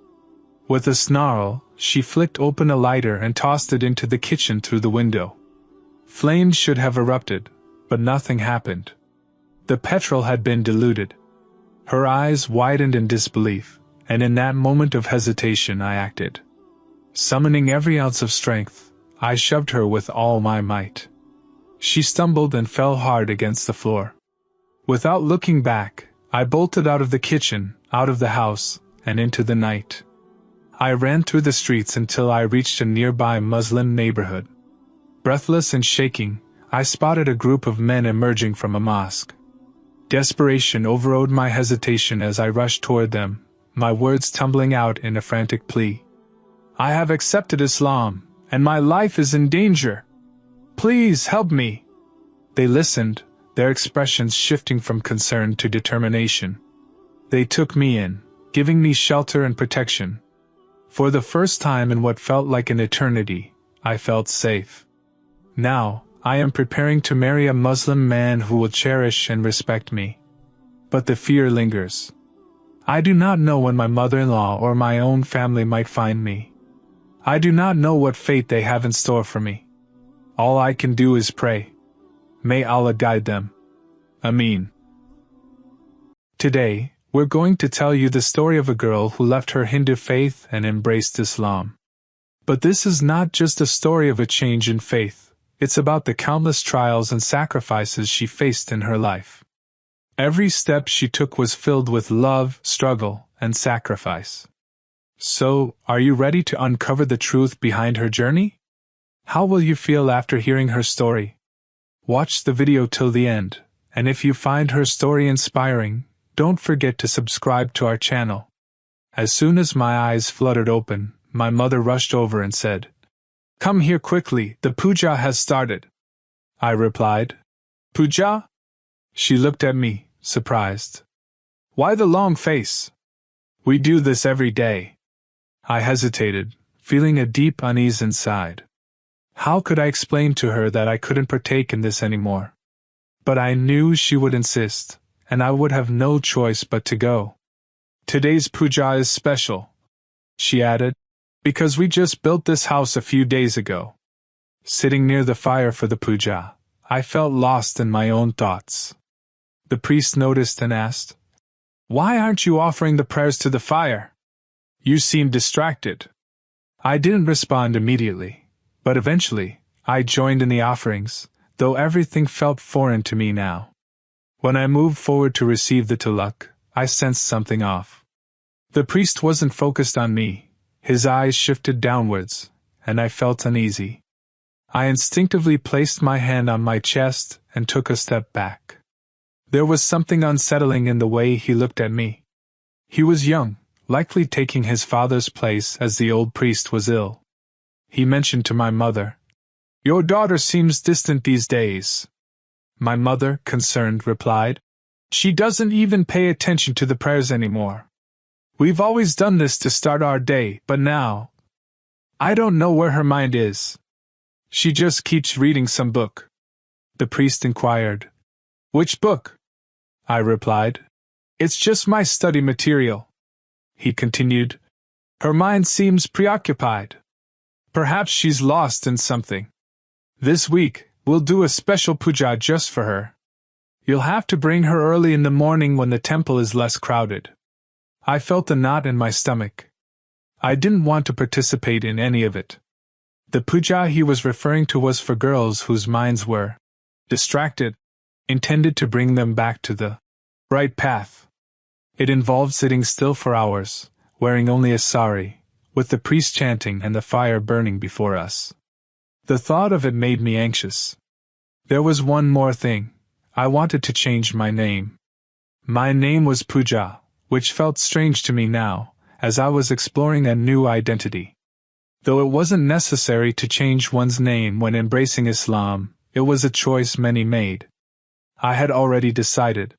With a snarl, she flicked open a lighter and tossed it into the kitchen through the window. Flames should have erupted, but nothing happened. The petrol had been diluted. Her eyes widened in disbelief, and in that moment of hesitation I acted. Summoning every ounce of strength, I shoved her with all my might. She stumbled and fell hard against the floor. Without looking back, I bolted out of the kitchen, out of the house, and into the night. I ran through the streets until I reached a nearby Muslim neighborhood. Breathless and shaking, I spotted a group of men emerging from a mosque. Desperation overrode my hesitation as I rushed toward them, my words tumbling out in a frantic plea. "I have accepted Islam, and my life is in danger. Please help me." They listened, their expressions shifting from concern to determination. They took me in, giving me shelter and protection. For the first time in what felt like an eternity, I felt safe. Now, I am preparing to marry a Muslim man who will cherish and respect me. But the fear lingers. I do not know when my mother-in-law or my own family might find me. I do not know what fate they have in store for me. All I can do is pray. May Allah guide them. Ameen. Today, we're going to tell you the story of a girl who left her Hindu faith and embraced Islam. But this is not just a story of a change in faith, it's about the countless trials and sacrifices she faced in her life. Every step she took was filled with love, struggle, and sacrifice. So, are you ready to uncover the truth behind her journey? How will you feel after hearing her story? Watch the video till the end, and if you find her story inspiring, don't forget to subscribe to our channel. As soon as my eyes fluttered open, my mother rushed over and said, "Come here quickly, the puja has started." I replied, "Puja?" She looked at me, surprised. "Why the long face? We do this every day." I hesitated, feeling a deep unease inside. How could I explain to her that I couldn't partake in this anymore? But I knew she would insist, and I would have no choice but to go. "Today's puja is special," she added, "because we just built this house a few days ago." Sitting near the fire for the puja, I felt lost in my own thoughts. The priest noticed and asked, "Why aren't you offering the prayers to the fire? You seem distracted." I didn't respond immediately, but eventually, I joined in the offerings, though everything felt foreign to me now. When I moved forward to receive the tilak, I sensed something off. The priest wasn't focused on me, his eyes shifted downwards, and I felt uneasy. I instinctively placed my hand on my chest and took a step back. There was something unsettling in the way he looked at me. He was young, likely taking his father's place as the old priest was ill. He mentioned to my mother, "Your daughter seems distant these days." My mother, concerned, replied, "She doesn't even pay attention to the prayers anymore. We've always done this to start our day, but now, I don't know where her mind is. She just keeps reading some book." The priest inquired. Which book? I replied. It's just my study material. He continued. Her mind seems preoccupied. Perhaps she's lost in something. This week, we'll do a special puja just for her. You'll have to bring her early in the morning when the temple is less crowded. I felt a knot in my stomach. I didn't want to participate in any of it. The puja he was referring to was for girls whose minds were distracted, intended to bring them back to the right path. It involved sitting still for hours, wearing only a sari, with the priest chanting and the fire burning before us. The thought of it made me anxious. There was one more thing. I wanted to change my name. My name was Puja, which felt strange to me now, as I was exploring a new identity. Though it wasn't necessary to change one's name when embracing Islam, it was a choice many made. I had already decided.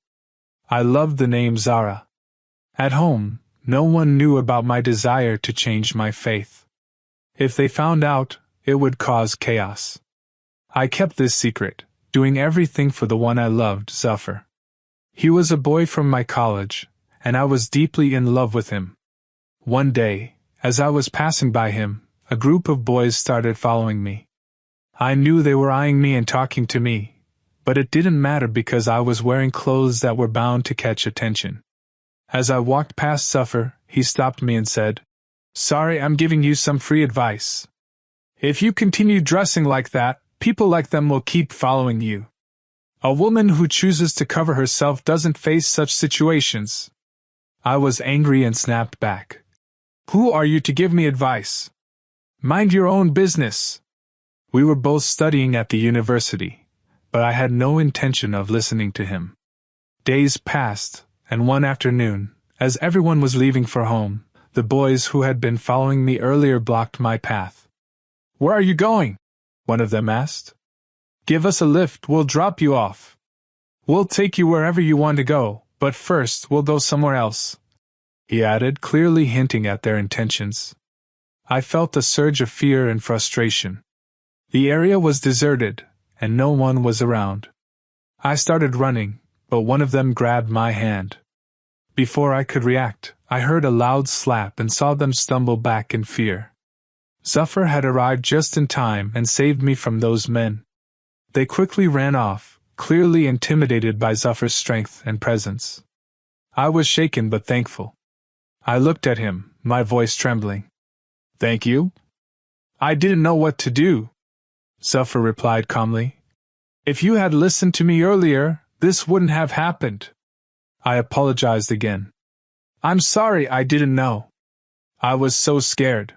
I loved the name Zara. At home, no one knew about my desire to change my faith. If they found out, it would cause chaos. I kept this secret, doing everything for the one I loved, Zafar. He was a boy from my college, and I was deeply in love with him. One day, as I was passing by him, a group of boys started following me. I knew they were eyeing me and talking to me, but it didn't matter because I was wearing clothes that were bound to catch attention. As I walked past Zafar, he stopped me and said, Sorry, I'm giving you some free advice. If you continue dressing like that, people like them will keep following you. A woman who chooses to cover herself doesn't face such situations. I was angry and snapped back. Who are you to give me advice? Mind your own business. We were both studying at the university, but I had no intention of listening to him. Days passed, and one afternoon, as everyone was leaving for home, the boys who had been following me earlier blocked my path. Where are you going? One of them asked. Give us a lift, we'll drop you off. We'll take you wherever you want to go, but first we'll go somewhere else, he added, clearly hinting at their intentions. I felt a surge of fear and frustration. The area was deserted, and no one was around. I started running, but one of them grabbed my hand. Before I could react, I heard a loud slap and saw them stumble back in fear. Zafar had arrived just in time and saved me from those men. They quickly ran off, clearly intimidated by Zafar's strength and presence. I was shaken but thankful. I looked at him, my voice trembling. Thank you? I didn't know what to do, Zafar replied calmly. If you had listened to me earlier, this wouldn't have happened. I apologized again. I'm sorry, I didn't know. I was so scared.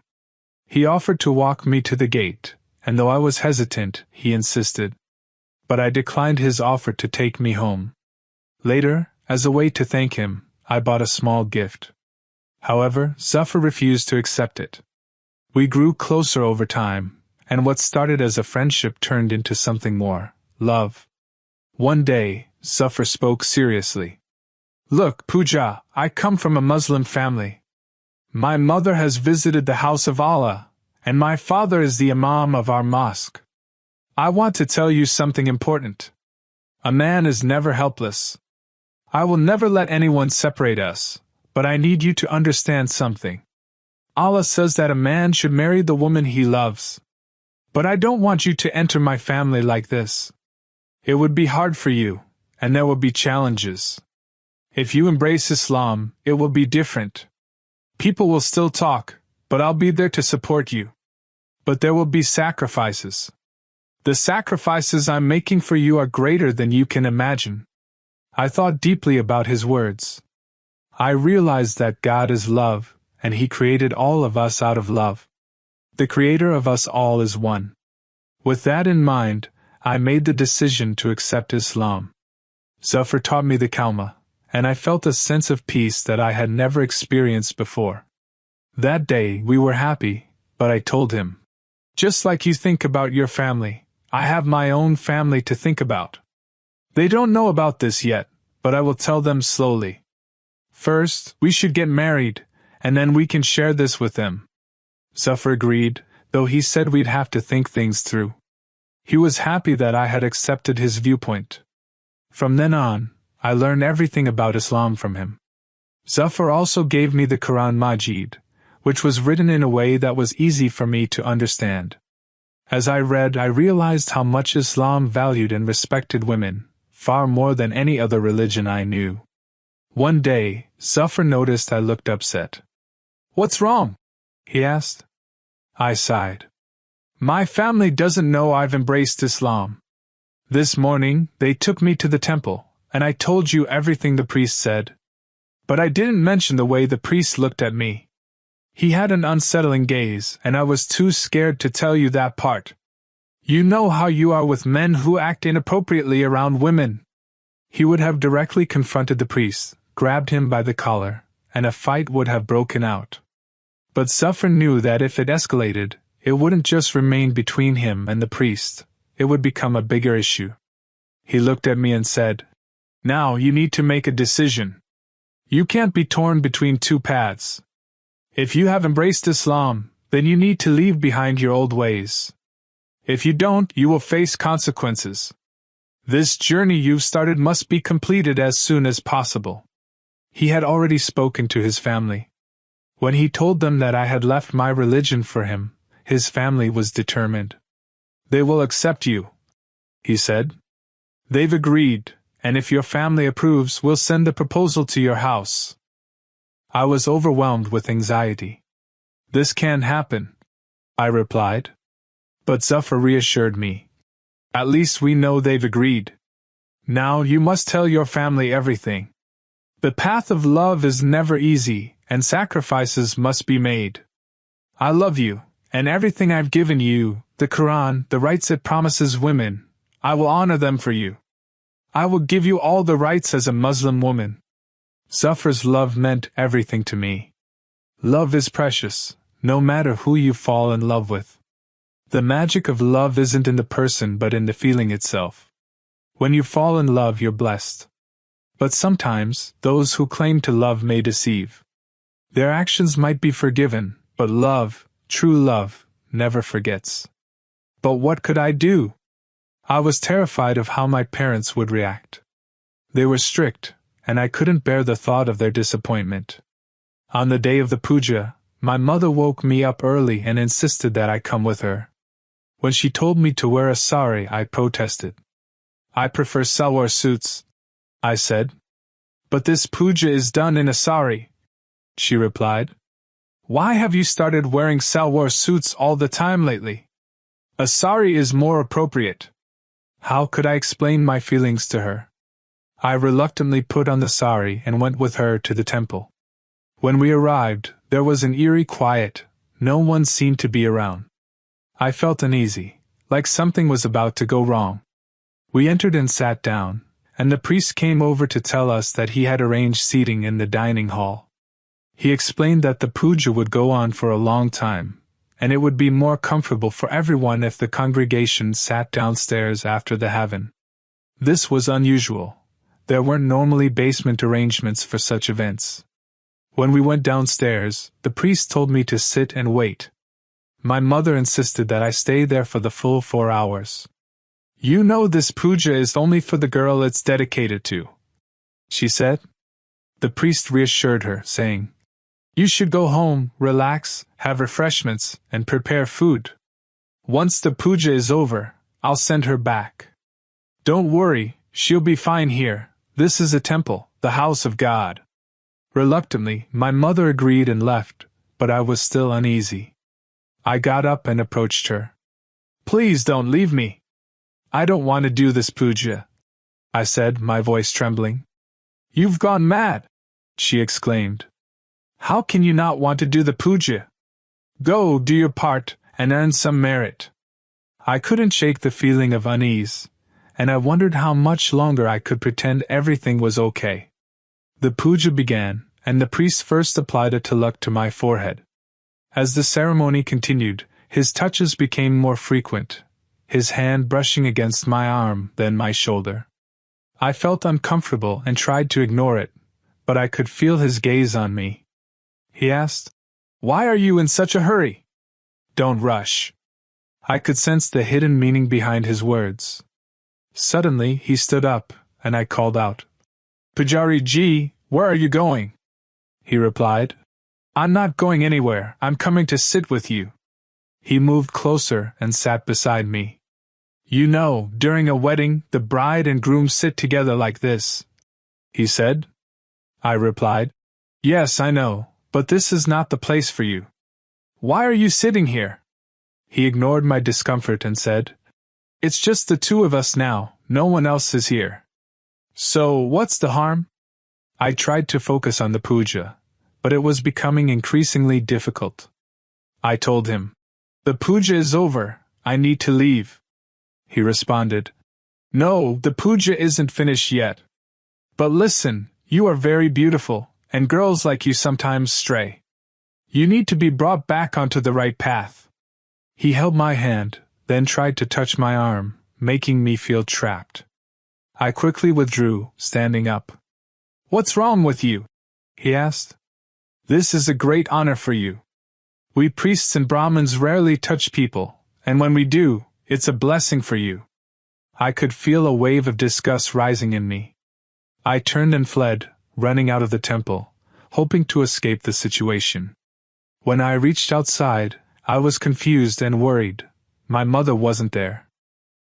He offered to walk me to the gate, and though I was hesitant, he insisted. But I declined his offer to take me home. Later, as a way to thank him, I bought a small gift. However, Zafar refused to accept it. We grew closer over time, and what started as a friendship turned into something more, love. One day, Zafar spoke seriously. Look, Puja, I come from a Muslim family. My mother has visited the house of Allah, and my father is the imam of our mosque. I want to tell you something important. A man is never helpless. I will never let anyone separate us, but I need you to understand something. Allah says that a man should marry the woman he loves. But I don't want you to enter my family like this. It would be hard for you, and there will be challenges. If you embrace Islam, it will be different. People will still talk, but I'll be there to support you. But there will be sacrifices. The sacrifices I'm making for you are greater than you can imagine. I thought deeply about his words. I realized that God is love, and He created all of us out of love. The Creator of us all is one. With that in mind, I made the decision to accept Islam. Zafar taught me the Kalma, and I felt a sense of peace that I had never experienced before. That day we were happy, but I told him, just like you think about your family, I have my own family to think about. They don't know about this yet, but I will tell them slowly. First, we should get married, and then we can share this with them. Zafar agreed, though he said we'd have to think things through. He was happy that I had accepted his viewpoint. From then on, I learned everything about Islam from him. Zafar also gave me the Quran Majid, which was written in a way that was easy for me to understand. As I read, I realized how much Islam valued and respected women, far more than any other religion I knew. One day, Zafar noticed I looked upset. "What's wrong?" he asked. I sighed. "My family doesn't know I've embraced Islam. This morning, they took me to the temple, and I told you everything the priest said. But I didn't mention the way the priest looked at me. He had an unsettling gaze, and I was too scared to tell you that part. You know how you are with men who act inappropriately around women." He would have directly confronted the priest, grabbed him by the collar, and a fight would have broken out. But Zafar knew that if it escalated, it wouldn't just remain between him and the priest, it would become a bigger issue. He looked at me and said, "Now you need to make a decision. You can't be torn between two paths. If you have embraced Islam, then you need to leave behind your old ways. If you don't, you will face consequences. This journey you've started must be completed as soon as possible." He had already spoken to his family. When he told them that I had left my religion for him, his family was determined. "They will accept you," he said. "They've agreed, and if your family approves, we'll send the proposal to your house." I was overwhelmed with anxiety. "This can't happen," I replied. But Zafar reassured me. "At least we know they've agreed. Now you must tell your family everything. The path of love is never easy, and sacrifices must be made. I love you, and everything I've given you, the Quran, the rights it promises women, I will honor them for you. I will give you all the rights as a Muslim woman." Zafar's love meant everything to me. Love is precious, no matter who you fall in love with. The magic of love isn't in the person but in the feeling itself. When you fall in love, you're blessed. But sometimes, those who claim to love may deceive. Their actions might be forgiven, but love, true love, never forgets. But what could I do? I was terrified of how my parents would react. They were strict, and I couldn't bear the thought of their disappointment. On the day of the puja, my mother woke me up early and insisted that I come with her. When she told me to wear a sari, I protested. "I prefer salwar suits," I said. "But this puja is done in a sari," she replied. "Why have you started wearing salwar suits all the time lately? A sari is more appropriate." How could I explain my feelings to her? I reluctantly put on the sari and went with her to the temple. When we arrived, there was an eerie quiet. No one seemed to be around. I felt uneasy, like something was about to go wrong. We entered and sat down, and the priest came over to tell us that he had arranged seating in the dining hall. He explained that the puja would go on for a long time, and it would be more comfortable for everyone if the congregation sat downstairs after the Havan. This was unusual. There weren't normally basement arrangements for such events. When we went downstairs, the priest told me to sit and wait. My mother insisted that I stay there for the full 4 hours. "You know this puja is only for the girl it's dedicated to," she said. The priest reassured her, saying, "You should go home, relax, have refreshments, and prepare food. Once the puja is over, I'll send her back. Don't worry, she'll be fine here. This is a temple, the house of God." Reluctantly, my mother agreed and left, but I was still uneasy. I got up and approached her. "Please don't leave me. I don't want to do this puja," I said, my voice trembling. "You've gone mad," she exclaimed. "How can you not want to do the puja? Go, do your part, and earn some merit." I couldn't shake the feeling of unease, and I wondered how much longer I could pretend everything was okay. The puja began, and the priest first applied a tilak to my forehead. As the ceremony continued, his touches became more frequent, his hand brushing against my arm, then my shoulder. I felt uncomfortable and tried to ignore it, but I could feel his gaze on me. He asked, "Why are you in such a hurry?" "Don't rush," I could sense the hidden meaning behind his words. Suddenly, he stood up, and I called out, "Pujari ji, where are you going?" He replied, "I'm not going anywhere, I'm coming to sit with you." He moved closer and sat beside me. "You know, during a wedding, the bride and groom sit together like this," he said. I replied, "Yes, I know, but this is not the place for you. Why are you sitting here?" He ignored my discomfort and said, "It's just the two of us now, no one else is here." "So, what's the harm?" I tried to focus on the puja, but it was becoming increasingly difficult. I told him, "The puja is over, I need to leave." He responded, "No, the puja isn't finished yet. But listen, you are very beautiful, and girls like you sometimes stray. You need to be brought back onto the right path." He held my hand, then tried to touch my arm, making me feel trapped. I quickly withdrew, standing up. "What's wrong with you?" he asked. "This is a great honor for you. We priests and Brahmins rarely touch people, and when we do, it's a blessing for you." I could feel a wave of disgust rising in me. I turned and fled, running out of the temple, hoping to escape the situation. When I reached outside, I was confused and worried. My mother wasn't there.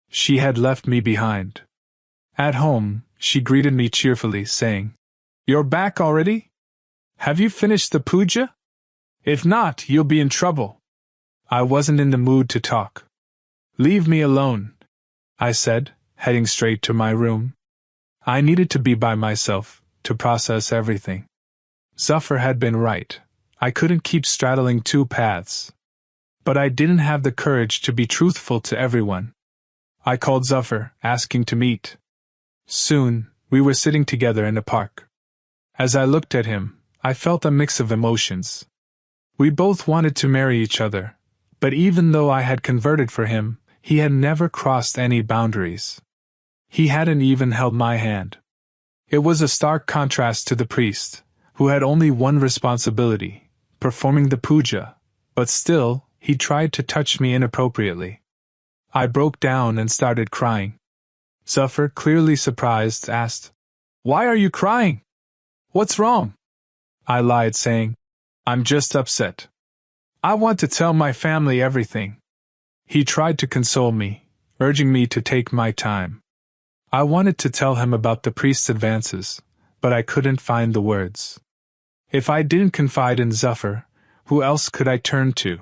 She had left me behind. At home, she greeted me cheerfully, saying, "You're back already? Have you finished the puja? If not, you'll be in trouble." I wasn't in the mood to talk. "Leave me alone," I said, heading straight to my room. I needed to be by myself, to process everything. Zafar had been right. I couldn't keep straddling two paths. But I didn't have the courage to be truthful to everyone. I called Zafar, asking to meet. Soon, we were sitting together in a park. As I looked at him, I felt a mix of emotions. We both wanted to marry each other, but even though I had converted for him, he had never crossed any boundaries. He hadn't even held my hand. It was a stark contrast to the priest, who had only one responsibility, performing the puja, but still, he tried to touch me inappropriately. I broke down and started crying. Zafar, clearly surprised, asked, "Why are you crying? What's wrong?" I lied, saying, "I'm just upset. I want to tell my family everything." He tried to console me, urging me to take my time. I wanted to tell him about the priest's advances, but I couldn't find the words. If I didn't confide in Zafar, who else could I turn to?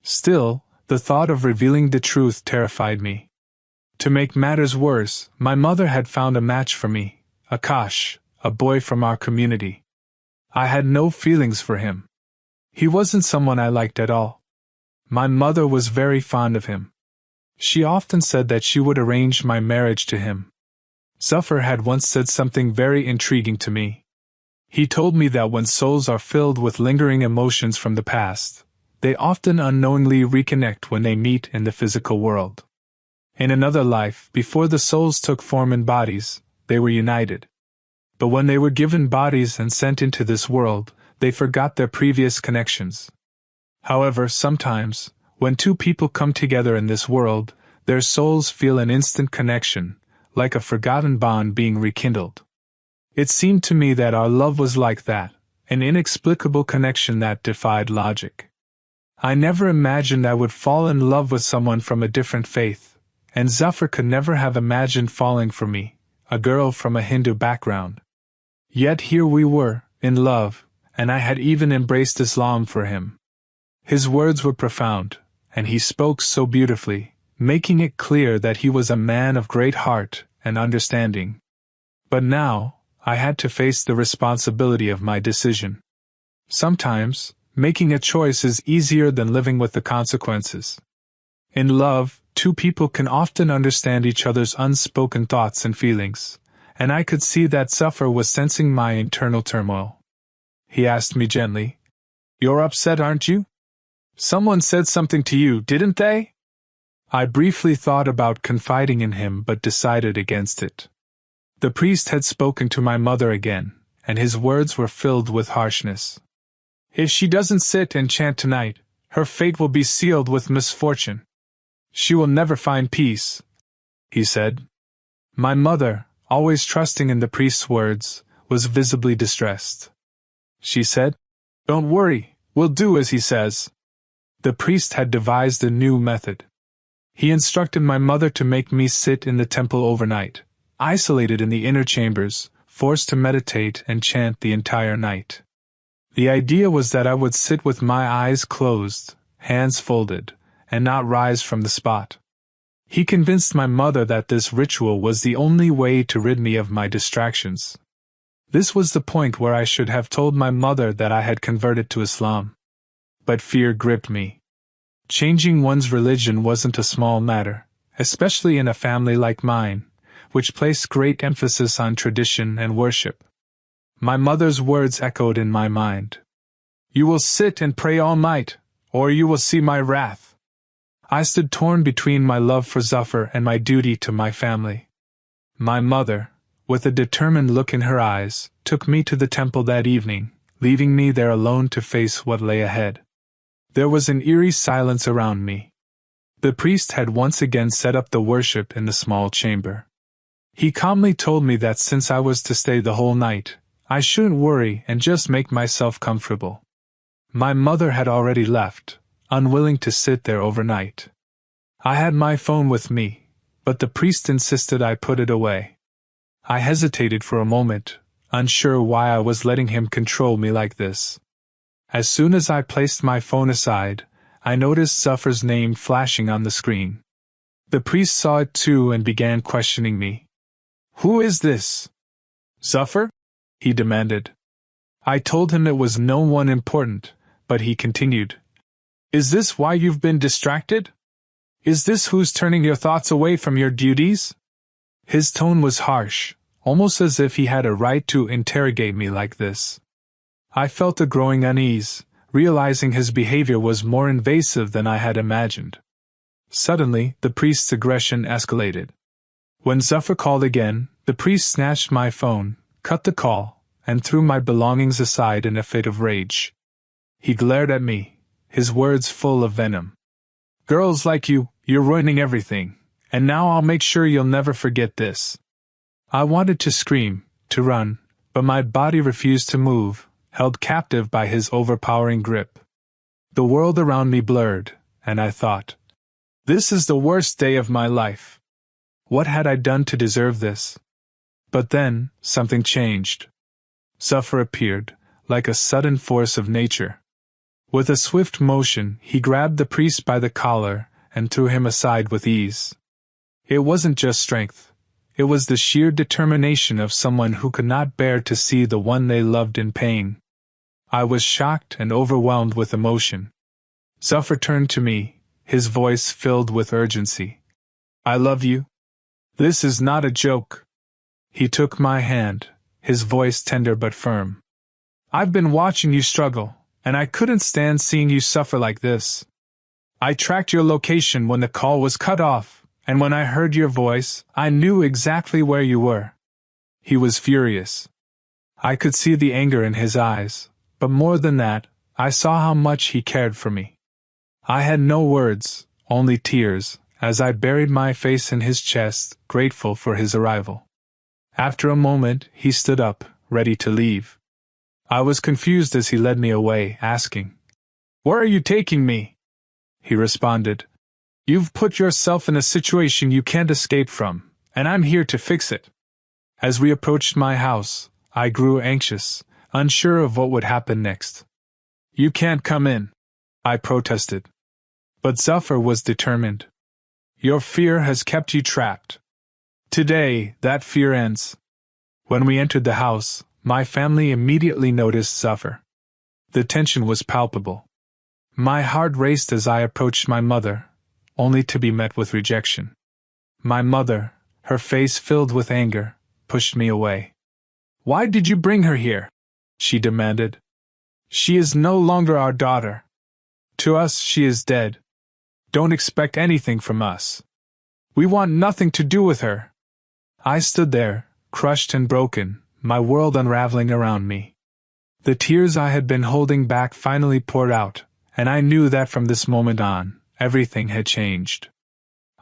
Still, the thought of revealing the truth terrified me. To make matters worse, my mother had found a match for me, Akash, a boy from our community. I had no feelings for him. He wasn't someone I liked at all. My mother was very fond of him. She often said that she would arrange my marriage to him. Zafar had once said something very intriguing to me. He told me that when souls are filled with lingering emotions from the past, they often unknowingly reconnect when they meet in the physical world. In another life, before the souls took form in bodies, they were united. But when they were given bodies and sent into this world, they forgot their previous connections. However, sometimes, when two people come together in this world, their souls feel an instant connection, like a forgotten bond being rekindled. It seemed to me that our love was like that, an inexplicable connection that defied logic. I never imagined I would fall in love with someone from a different faith, and Zafar could never have imagined falling for me, a girl from a Hindu background. Yet here we were, in love, and I had even embraced Islam for him. His words were profound, and he spoke so beautifully, making it clear that he was a man of great heart and understanding. But now, I had to face the responsibility of my decision. Sometimes, making a choice is easier than living with the consequences. In love, two people can often understand each other's unspoken thoughts and feelings, and I could see that Zafar was sensing my internal turmoil. He asked me gently, "You're upset, aren't you? Someone said something to you, didn't they?" I briefly thought about confiding in him but decided against it. The priest had spoken to my mother again, and his words were filled with harshness. "If she doesn't sit and chant tonight, her fate will be sealed with misfortune." She will never find peace, he said. My mother, always trusting in the priest's words, was visibly distressed. She said, "Don't worry, we'll do as he says." The priest had devised a new method. He instructed my mother to make me sit in the temple overnight, isolated in the inner chambers, forced to meditate and chant the entire night. The idea was that I would sit with my eyes closed, hands folded, and not rise from the spot. He convinced my mother that this ritual was the only way to rid me of my distractions. This was the point where I should have told my mother that I had converted to Islam. But fear gripped me. Changing one's religion wasn't a small matter, especially in a family like mine, which placed great emphasis on tradition and worship. My mother's words echoed in my mind. "You will sit and pray all night, or you will see my wrath." I stood torn between my love for Zafar and my duty to my family. My mother, with a determined look in her eyes, took me to the temple that evening, leaving me there alone to face what lay ahead. There was an eerie silence around me. The priest had once again set up the worship in the small chamber. He calmly told me that since I was to stay the whole night, I shouldn't worry and just make myself comfortable. My mother had already left, unwilling to sit there overnight. I had my phone with me, but the priest insisted I put it away. I hesitated for a moment, unsure why I was letting him control me like this. As soon as I placed my phone aside, I noticed Zafar's name flashing on the screen. The priest saw it too and began questioning me. "Who is this?" "Zafar?" he demanded. I told him it was no one important, but he continued. "Is this why you've been distracted? Is this who's turning your thoughts away from your duties?" His tone was harsh, almost as if he had a right to interrogate me like this. I felt a growing unease, realizing his behavior was more invasive than I had imagined. Suddenly, the priest's aggression escalated. When Zafar called again, the priest snatched my phone, cut the call, and threw my belongings aside in a fit of rage. He glared at me, his words full of venom. "Girls like you, you're ruining everything, and now I'll make sure you'll never forget this." I wanted to scream, to run, but my body refused to move, held captive by his overpowering grip. The world around me blurred, and I thought, this is the worst day of my life. What had I done to deserve this? But then, something changed. Zafar appeared, like a sudden force of nature. With a swift motion, he grabbed the priest by the collar and threw him aside with ease. It wasn't just strength. It was the sheer determination of someone who could not bear to see the one they loved in pain. I was shocked and overwhelmed with emotion. Zafar turned to me, his voice filled with urgency. "I love you. This is not a joke." He took my hand, his voice tender but firm. "I've been watching you struggle, and I couldn't stand seeing you suffer like this. I tracked your location when the call was cut off, and when I heard your voice, I knew exactly where you were." He was furious. I could see the anger in his eyes, but more than that, I saw how much he cared for me. I had no words, only tears, as I buried my face in his chest, grateful for his arrival. After a moment, he stood up, ready to leave. I was confused as he led me away, asking, "Where are you taking me?" He responded, "You've put yourself in a situation you can't escape from, and I'm here to fix it." As we approached my house, I grew anxious, unsure of what would happen next. "You can't come in," I protested. But Zafar was determined. "Your fear has kept you trapped. Today, that fear ends." When we entered the house, my family immediately noticed Zafar. The tension was palpable. My heart raced as I approached my mother, only to be met with rejection. My mother, her face filled with anger, pushed me away. "Why did you bring her here?" she demanded. "She is no longer our daughter. To us, she is dead. Don't expect anything from us. We want nothing to do with her." I stood there, crushed and broken, my world unraveling around me. The tears I had been holding back finally poured out, and I knew that from this moment on, everything had changed.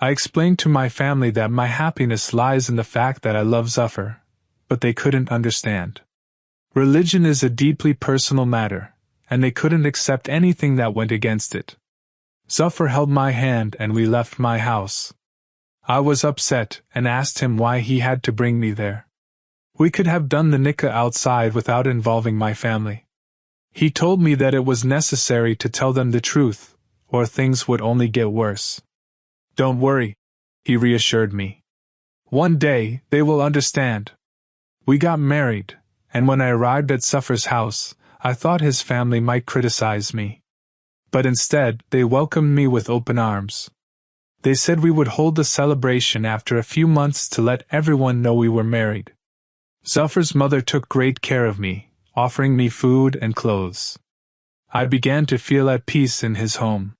I explained to my family that my happiness lies in the fact that I love Zafar, but they couldn't understand. Religion is a deeply personal matter, and they couldn't accept anything that went against it. Zafar held my hand and we left my house. I was upset and asked him why he had to bring me there. We could have done the nikah outside without involving my family. He told me that it was necessary to tell them the truth, or things would only get worse. Don't worry, he reassured me. One day, they will understand. We got married, and when I arrived at Zafar's house, I thought his family might criticize me. But instead, they welcomed me with open arms. They said we would hold a celebration after a few months to let everyone know we were married. Zafar's mother took great care of me, offering me food and clothes. I began to feel at peace in his home.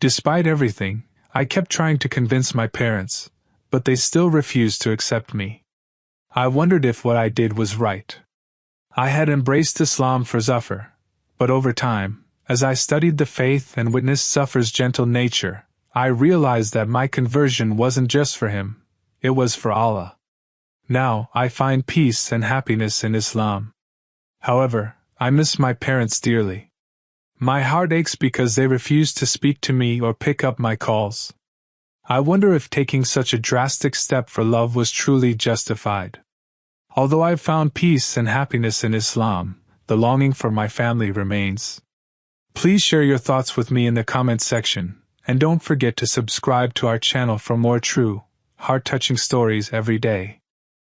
Despite everything, I kept trying to convince my parents, but they still refused to accept me. I wondered if what I did was right. I had embraced Islam for Zafar, but over time, as I studied the faith and witnessed Zafar's gentle nature, I realized that my conversion wasn't just for him, it was for Allah. Now, I find peace and happiness in Islam. However, I miss my parents dearly. My heart aches because they refuse to speak to me or pick up my calls. I wonder if taking such a drastic step for love was truly justified. Although I've found peace and happiness in Islam, the longing for my family remains. Please share your thoughts with me in the comments section, and don't forget to subscribe to our channel for more true, heart-touching stories every day.